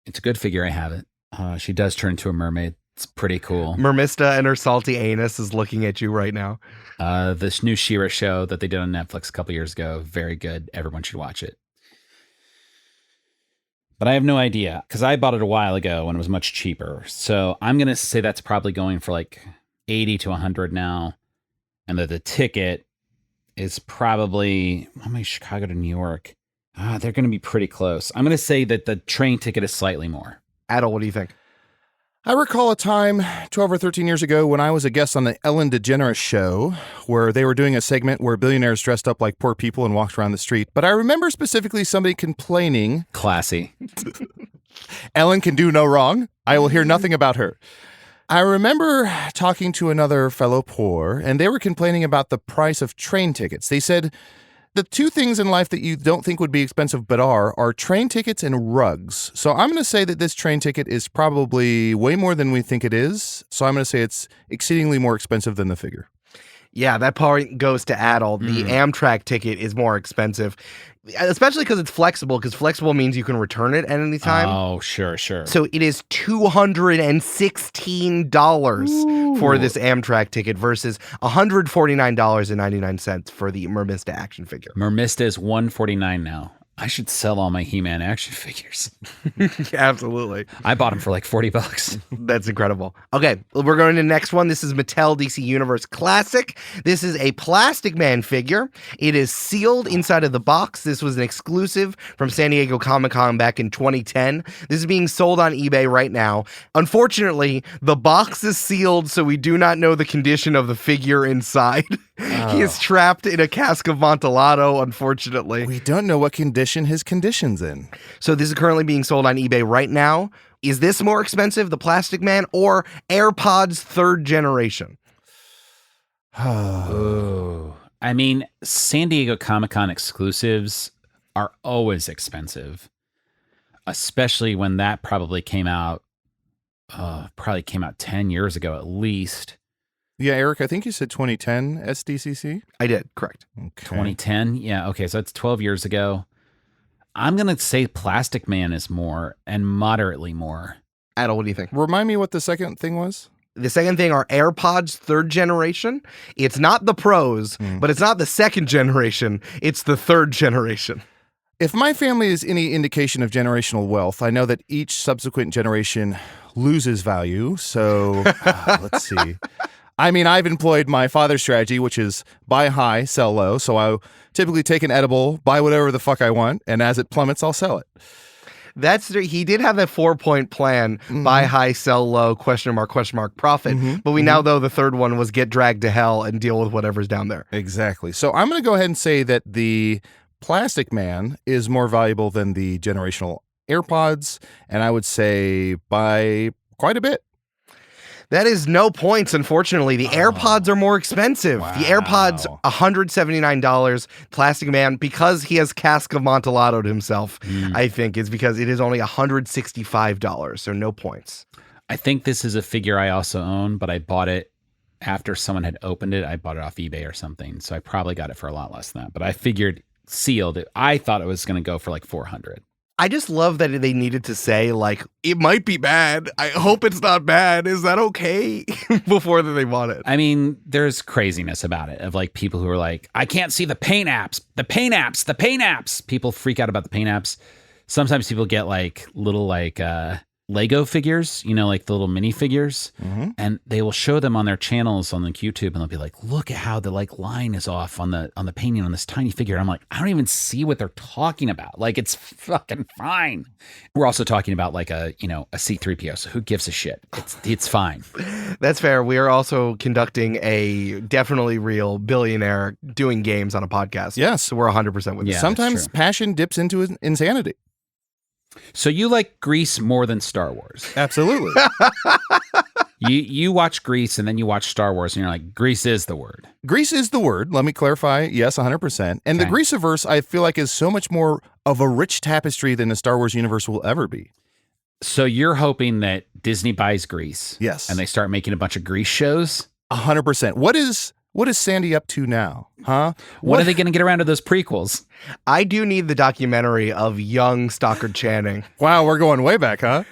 it's a good figure. I have it. She does turn into a mermaid. It's pretty cool. Mermista and her salty anus is looking at you right now. This new She-Ra show that they did on Netflix a couple years ago, very good. Everyone should watch it. But I have no idea because I bought it a while ago when it was much cheaper. So I'm going to say that's probably going for like 80 to 100 now. And that the ticket is probably, Chicago to New York. They're going to be pretty close. I'm going to say that the train ticket is slightly more. Adal, what do you think? I recall a time 12 or 13 years ago when I was a guest on the Ellen DeGeneres show where they were doing a segment where billionaires dressed up like poor people and walked around the street. But I remember specifically somebody complaining. Classy. Ellen can do no wrong. I will hear nothing about her. I remember talking to another fellow poor, and they were complaining about the price of train tickets. They said, the two things in life that you don't think would be expensive but are train tickets and rugs. So I'm going to say that this train ticket is probably way more than we think it is. So I'm going to say it's exceedingly more expensive than the figure. Yeah, that part goes to Adal. The Amtrak ticket is more expensive, especially because it's flexible, because flexible means you can return it at any time. Oh, sure. So it is $216 for this Amtrak ticket versus $149.99 for the Mermista action figure. Mermista is $149 now. I should sell all my He-Man action figures. Absolutely. I bought them for like $40. That's incredible. Okay, we're going to the next one. This is Mattel DC Universe Classic. This is a Plastic Man figure. It is sealed inside of the box. This was an exclusive from San Diego Comic-Con back in 2010. This is being sold on eBay right now. Unfortunately, the box is sealed, so we do not know the condition of the figure inside. He is trapped in a cask of Montelato, unfortunately. We don't know what condition his condition's in. So this is currently being sold on eBay right now. Is this more expensive, the Plastic Man, or AirPods 3rd generation? Oh, I mean, San Diego Comic-Con exclusives are always expensive, especially when that probably came out 10 years ago at least. Yeah, Eric, I think you said 2010 SDCC? I did, correct. Okay. 2010? Yeah, okay, so that's 12 years ago. I'm going to say Plastic Man is more and moderately more. Adal, what do you think? Remind me what the second thing was? The second thing are AirPods 3rd generation. It's not the Pros, but it's not the 2nd generation. It's the 3rd generation. If my family is any indication of generational wealth, I know that each subsequent generation loses value. So let's see. I mean, I've employed my father's strategy, which is buy high, sell low. So I typically take an edible, buy whatever the fuck I want, and as it plummets, I'll sell it. He did have that 4-point plan, buy high, sell low, question mark, profit. But we now know the third one was get dragged to hell and deal with whatever's down there. Exactly. So I'm going to go ahead and say that the Plastic Man is more valuable than the generational AirPods, and I would say by quite a bit. That is no points, unfortunately. The AirPods are more expensive. Wow. The AirPods, $179. Plastic Man, because he has Cask of Montellado'd himself, I think, is because it is only $165, so no points. I think this is a figure I also own, but I bought it after someone had opened it. I bought it off eBay or something, so I probably got it for a lot less than that. But I figured sealed it. I thought it was going to go for like $400. I just love that they needed to say, like, it might be bad. I hope it's not bad. Is that okay? Before they bought it. I mean, there's craziness about it of like people who are like, I can't see the paint apps, the paint apps, the paint apps. People freak out about the paint apps. Sometimes people get like little like Lego figures, you know, like the little mini figures, and they will show them on their channels on the YouTube, and they'll be like, look at how the like line is off on the painting on this tiny figure. And I'm like, I don't even see what they're talking about. Like, it's fucking fine. We're also talking about like a C-3PO, so who gives a shit? It's fine. That's fair. We are also conducting a definitely real billionaire doing games on a podcast. Yes. So we're 100% with you. Yeah, Sometimes that's true. passion dips into insanity. So you like Grease more than Star Wars. Absolutely. You watch Grease and then you watch Star Wars and you're like, Grease is the word. Grease is the word. Let me clarify. Yes, 100%. And the Okay. Greaseverse, I feel like, is so much more of a rich tapestry than the Star Wars universe will ever be. So you're hoping that Disney buys Grease. Yes. And they start making a bunch of Grease shows. 100%. What is Sandy up to now? Huh? What are they going to get around to those prequels? I do need the documentary of young Stockard Channing. Wow, we're going way back, huh?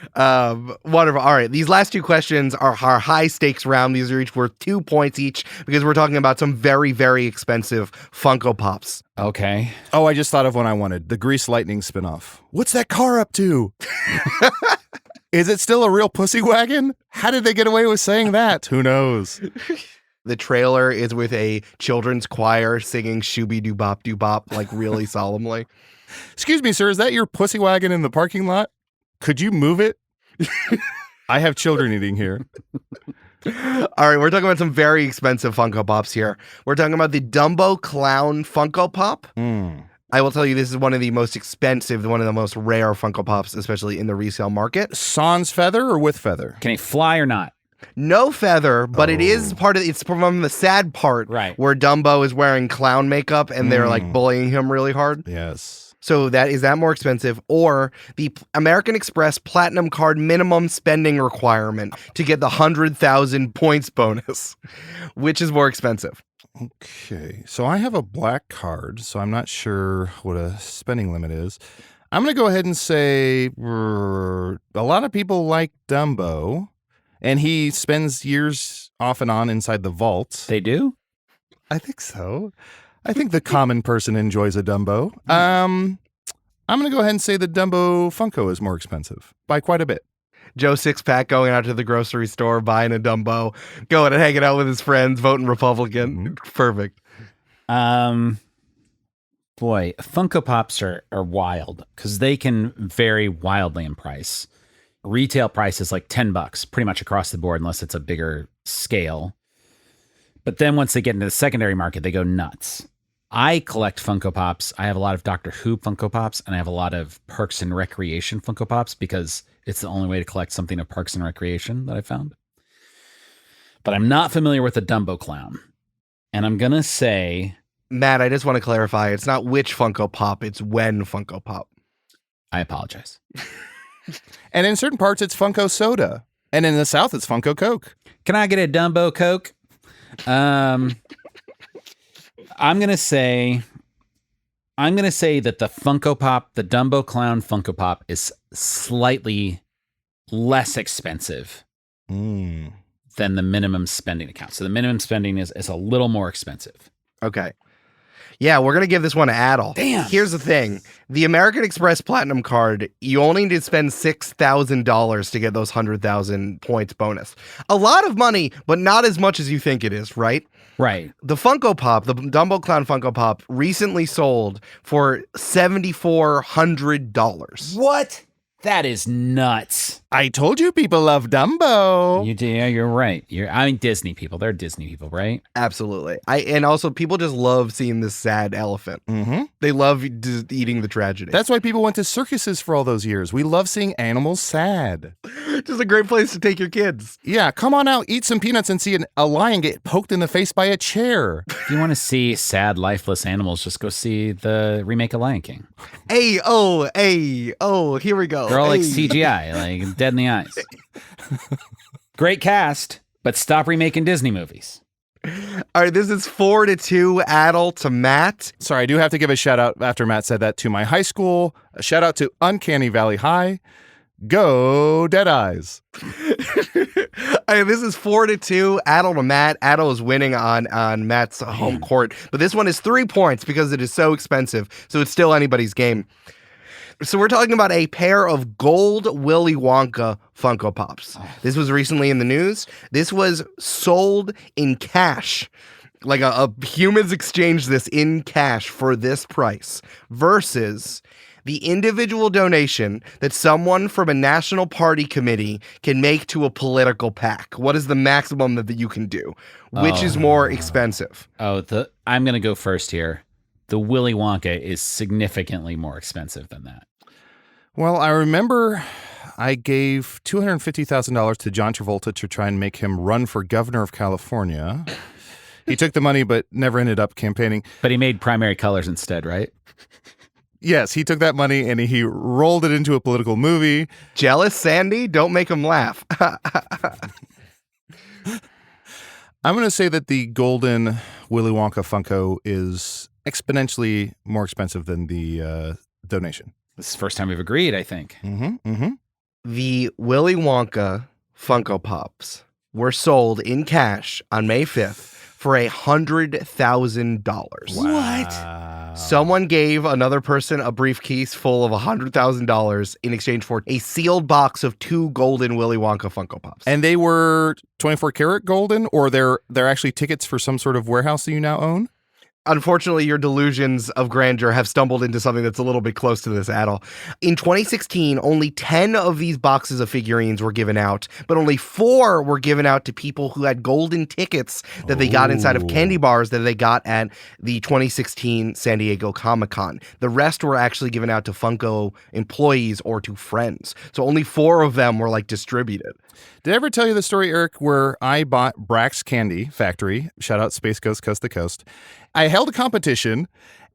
Wonderful. All right. These last two questions are our high stakes round. These are each worth 2 points each because we're talking about some very, very expensive Funko Pops. Okay. Oh, I just thought of one I wanted. The Grease Lightning spinoff. What's that car up to? Is it still a real pussy wagon? How did they get away with saying that? Who knows? The trailer is with a children's choir singing Shooby Doo Bop Doo Bop, like really solemnly. Excuse me, sir, is that your pussy wagon in the parking lot? Could you move it? I have children eating here. All right, we're talking about some very expensive Funko Pops here. We're talking about the Dumbo Clown Funko Pop. I will tell you, this is one of the most expensive, one of the most rare Funko Pops, especially in the resale market. Sans feather or with feather? Can he fly or not? No feather, but it is part of, it's from the sad part, Right. where Dumbo is wearing clown makeup and they're like bullying him really hard. Yes. So is that more expensive, or the American Express Platinum Card minimum spending requirement to get the 100,000 points bonus, which is more expensive? Okay, so I have a black card, so I'm not sure what a spending limit is. I'm going to go ahead and say a lot of people like Dumbo, and he spends years off and on inside the vault. They do? I think so. I think the common person enjoys a Dumbo. I'm going to go ahead and say the Dumbo Funko is more expensive by quite a bit. Joe Sixpack going out to the grocery store, buying a Dumbo, going and hanging out with his friends, voting Republican. Perfect. Boy, Funko Pops are wild because they can vary wildly in price. Retail price is like $10 pretty much across the board unless it's a bigger scale. But then once they get into the secondary market, they go nuts. I collect Funko Pops. I have a lot of Doctor Who Funko Pops, and I have a lot of Parks and Recreation Funko Pops because it's the only way to collect something of Parks and Recreation that I found. But I'm not familiar with the Dumbo Clown. And I'm going to say... Matt, I just want to clarify. It's not which Funko Pop, it's when Funko Pop. I apologize. And in certain parts, it's Funko Soda. And in the South, it's Funko Coke. Can I get a Dumbo Coke? I'm gonna say that the Funko Pop, the Dumbo Clown Funko Pop, is slightly less expensive than the minimum spending account. So the minimum spending is a little more expensive. Okay. Yeah, we're going to give this one to Adal. Damn. Here's the thing. The American Express Platinum Card, you only need to spend $6,000 to get those 100,000 points bonus. A lot of money, but not as much as you think it is, right? Right. The Funko Pop, the Dumbo Clown Funko Pop, recently sold for $7,400. What? That is nuts. I told you people love Dumbo. Yeah, you're right. Disney people. They're Disney people, right? Absolutely. And also people just love seeing this sad elephant. Mm-hmm. They love just eating the tragedy. That's why people went to circuses for all those years. We love seeing animals sad. just a great place to take your kids. Yeah, come on out, eat some peanuts and see a lion get poked in the face by a chair. If you want to see sad, lifeless animals, just go see the remake of Lion King. Hey, here we go. They're all like CGI, like dead in the eyes. Great cast, but stop remaking Disney movies. All right, this is 4-2 Adal to Matt. Sorry, I do have to give a shout out after Matt said that to my high school. A shout out to Uncanny Valley High. Go Deadeyes. All right, this is 4-2 Adal to Matt. Adal is winning on Matt's home court, but this one is 3 points because it is so expensive, so it's still anybody's game. So we're talking about a pair of gold Willy Wonka Funko Pops. This was recently in the news. This was sold in cash. Like humans exchanged this in cash for this price versus the individual donation that someone from a national party committee can make to a political PAC. What is the maximum that you can do? Which is more expensive? I'm going to go first here. The Willy Wonka is significantly more expensive than that. Well, I remember I gave $250,000 to John Travolta to try and make him run for governor of California. He took the money but never ended up campaigning. But he made primary colors instead, right? Yes, he took that money and he rolled it into a political movie. Jealous, Sandy? Don't make him laugh. I'm going to say that the golden Willy Wonka Funko is exponentially more expensive than the donation. This is the first time we've agreed, I think. The Willy Wonka Funko Pops were sold in cash on May 5th for $100,000. What? Someone gave another person a briefcase full of $100,000 in exchange for a sealed box of 2 golden Willy Wonka Funko Pops. And they were 24 karat golden, or they're actually tickets for some sort of warehouse that you now own? Unfortunately, your delusions of grandeur have stumbled into something that's a little bit close to this, Adal. In 2016, only 10 of these boxes of figurines were given out, but only 4 were given out to people who had golden tickets that they got inside of candy bars that they got at the 2016 San Diego Comic-Con. The rest were actually given out to Funko employees or to friends. So only 4 of them were distributed. Did I ever tell you the story, Eric, where I bought Brax Candy Factory, shout out Space Ghost Coast to Coast. I held a competition,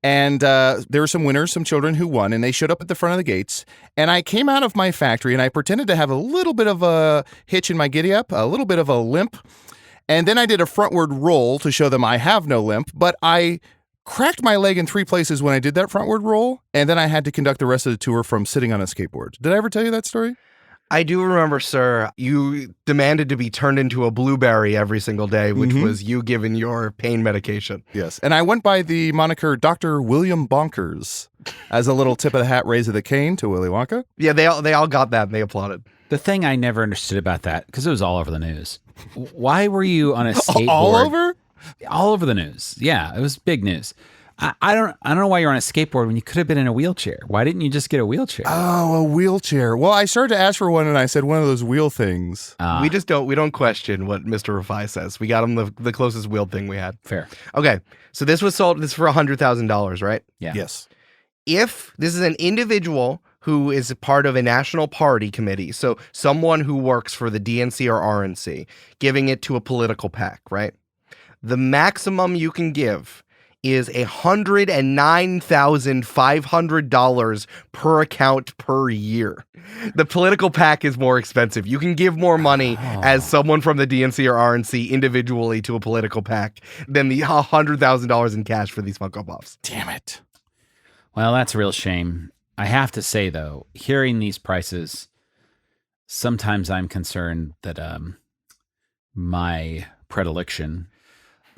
and there were some winners, some children who won, and they showed up at the front of the gates, and I came out of my factory, and I pretended to have a little bit of a hitch in my giddy-up, a little bit of a limp, and then I did a frontward roll to show them I have no limp, but I cracked my leg in 3 places when I did that frontward roll, and then I had to conduct the rest of the tour from sitting on a skateboard. Did I ever tell you that story? I do remember, sir, you demanded to be turned into a blueberry every single day, which was you given your pain medication. Yes. And I went by the moniker Dr. William Bonkers as a little tip of the hat raise of the cane to Willy Wonka. Yeah, they all got that and they applauded. The thing I never understood about that, because it was all over the news. Why were you on a skateboard? All over? All over the news. Yeah, it was big news. I don't know why you're on a skateboard when you could have been in a wheelchair. Why didn't you just get a wheelchair? Oh, a wheelchair. Well, I started to ask for one, and I said one of those wheel things. We don't question what Mr. Rifai says. We got him the closest wheeled thing we had. Fair. Okay, so this was sold. This is for $100,000, right? Yeah. Yes. If this is an individual who is a part of a national party committee, so someone who works for the DNC or RNC, giving it to a political PAC, right? The maximum you can give is $109,500 per account per year. The political PAC is more expensive. You can give more money as someone from the DNC or RNC individually to a political PAC than the $100,000 in cash for these Funko Pops. Damn it. Well, that's a real shame. I have to say, though, hearing these prices, sometimes I'm concerned that my predilection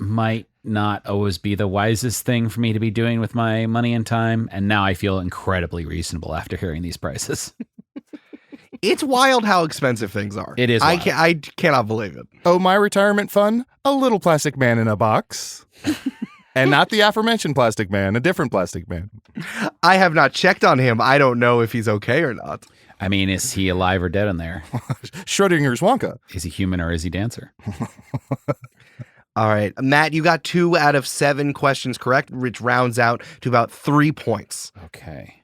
might not always be the wisest thing for me to be doing with my money and time. And now I feel incredibly reasonable after hearing these prices. It's wild how expensive things are. It is wild. I cannot believe it. Oh, my retirement fund? A little plastic man in a box. And not the aforementioned plastic man, a different plastic man. I have not checked on him. I don't know if he's okay or not. I mean, is he alive or dead in there? Schrodinger's Wonka. Is he human or is he Dancer? All right, Matt, you got 2 out of 7 questions correct, which rounds out to about 3 points. Okay.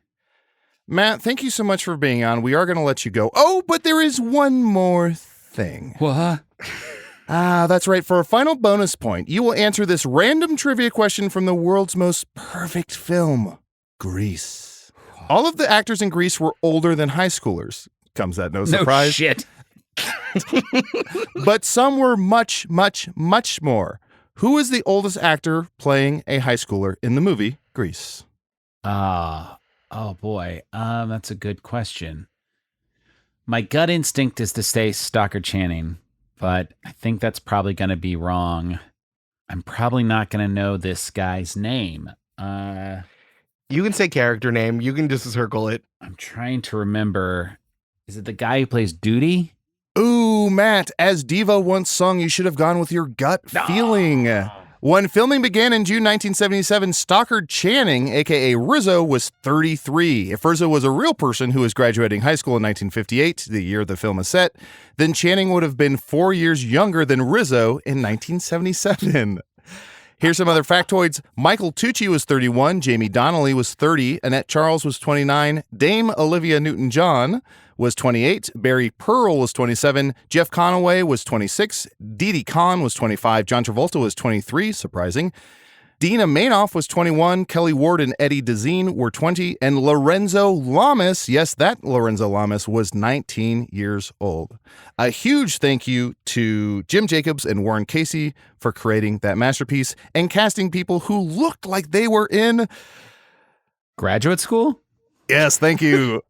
Matt, thank you so much for being on. We are going to let you go. Oh, but there is one more thing. What? That's right. For a final bonus point, you will answer this random trivia question from the world's most perfect film, Grease. All of the actors in Grease were older than high schoolers. Comes at no surprise. No shit. But some were much, much, much more. Who is the oldest actor playing a high schooler in the movie Grease? Oh boy. That's a good question. My gut instinct is to say Stockard Channing, but I think that's probably going to be wrong. I'm probably not going to know this guy's name. You can say character name. You can just circle it. I'm trying to remember. Is it the guy who plays Duty? Ooh, Matt, as Devo once sung, you should have gone with your gut feeling. When filming began in June 1977, Stockard Channing, a.k.a. Rizzo, was 33. If Rizzo was a real person who was graduating high school in 1958, the year the film is set, then Channing would have been 4 years younger than Rizzo in 1977. Here's some other factoids. Michael Tucci was 31, Jamie Donnelly was 30, Annette Charles was 29, Dame Olivia Newton-John was 28, Barry Pearl was 27, Jeff Conaway was 26, Didi Khan was 25, John Travolta was 23, surprising. Dina Manoff was 21, Kelly Ward and Eddie DeZine were 20, and Lorenzo Lamas, yes, that Lorenzo Lamas, was 19 years old. A huge thank you to Jim Jacobs and Warren Casey for creating that masterpiece and casting people who looked like they were in Graduate school? Yes, thank you.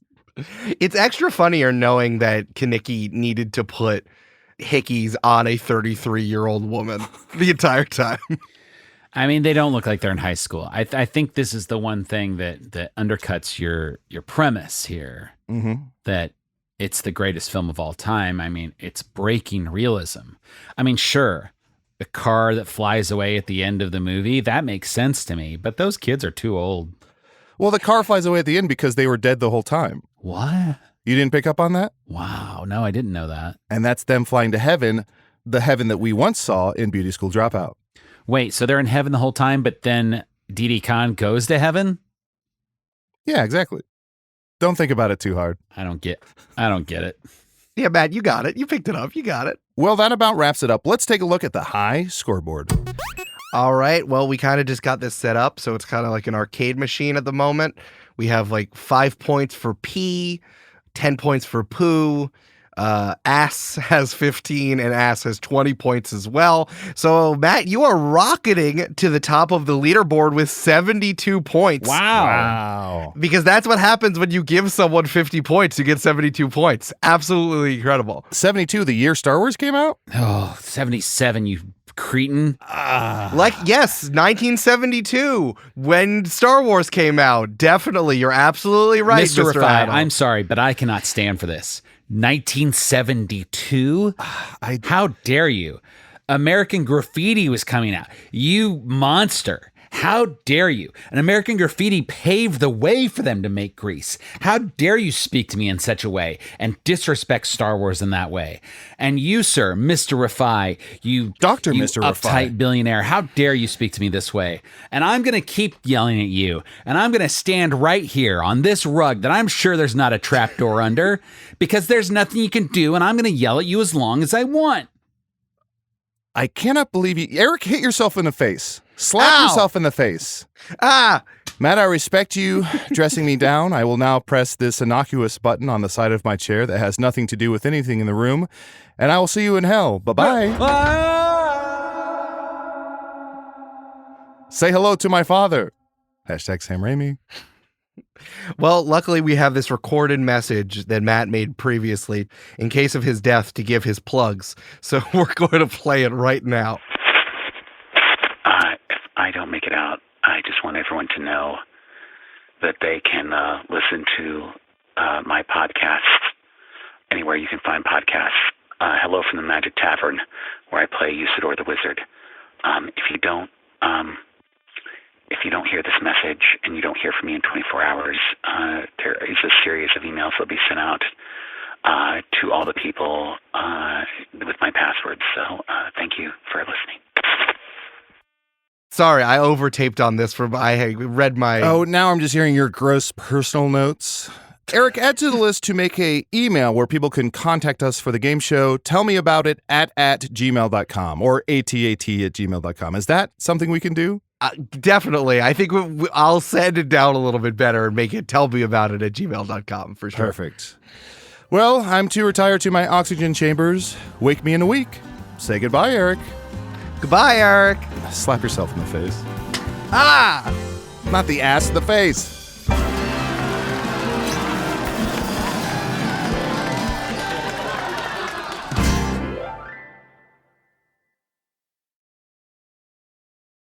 It's extra funnier knowing that Kanicki needed to put hickeys on a 33-year-old woman the entire time. I mean, they don't look like they're in high school. I think this is the one thing that undercuts your premise here, that it's the greatest film of all time. I mean, it's breaking realism. I mean, sure, the car that flies away at the end of the movie, that makes sense to me, but those kids are too old. Well, the car flies away at the end because they were dead the whole time. What? You didn't pick up on that? Wow. No, I didn't know that. And that's them flying to heaven, the heaven that we once saw in Beauty School Dropout. Wait, so they're in heaven the whole time, but then Didi Khan goes to heaven? Yeah, exactly. Don't think about it too hard. I don't get it. Yeah, Matt, you got it. You picked it up. You got it. Well, that about wraps it up. Let's take a look at the high scoreboard. All right. Well, we kind of just got this set up, so it's kind of like an arcade machine at the moment. We have like 5 points for pee, 10 points for poo. Ass has 15 and ass has 20 points as well. So, Matt, you are rocketing to the top of the leaderboard with 72 points. Wow. Because that's what happens when you give someone 50 points. You get 72 points. Absolutely incredible. 72, the year Star Wars came out? Oh, 77, you cretin. Yes, 1972, when Star Wars came out. Definitely. You're absolutely right, Mr. Mr. Rifai, Adal. I'm sorry, but I cannot stand for this. 1972? How dare you? American Graffiti was coming out. You monster. How dare you? And American Graffiti paved the way for them to make Grease. How dare you speak to me in such a way and disrespect Star Wars in that way? And you, sir, Mr. Rifai, you Mr. Rifai, uptight billionaire, how dare you speak to me this way? And I'm going to keep yelling at you. And I'm going to stand right here on this rug that I'm sure there's not a trapdoor under, because there's nothing you can do, and I'm going to yell at you as long as I want. I cannot believe you. Eric, hit yourself in the face. Slap yourself in the face. Matt, I respect you dressing me down. I will now press this innocuous button on the side of my chair that has nothing to do with anything in the room, and I will see you in hell. Bye-bye. Say hello to my father. Hashtag Sam Raimi. Well, luckily we have this recorded message that Matt made previously in case of his death to give his plugs. So we're going to play it right now. If I don't make it out, I just want everyone to know that they can listen to my podcast anywhere you can find podcasts. Hello from the Magic Tavern, where I play Usador the Wizard. If you don't if you don't hear this message and you don't hear from me in 24 hours, there is a series of emails that will be sent out to all the people with my passwords. So thank you for listening. Sorry, I overtaped on this I read my... Oh, now I'm just hearing your gross personal notes. Eric, add to the list to make a email where people can contact us for the game show. Tell me about it at gmail.com or ATAT@gmail.com. Is that something we can do? Definitely. I think I'll sand it down a little bit better and make it tell me about it at gmail.com for sure. Perfect. Well, I'm too retired to my oxygen chambers. Wake me in a week. Say goodbye, Eric. Goodbye, Eric. Slap yourself in the face. Ah! Not the ass, the face.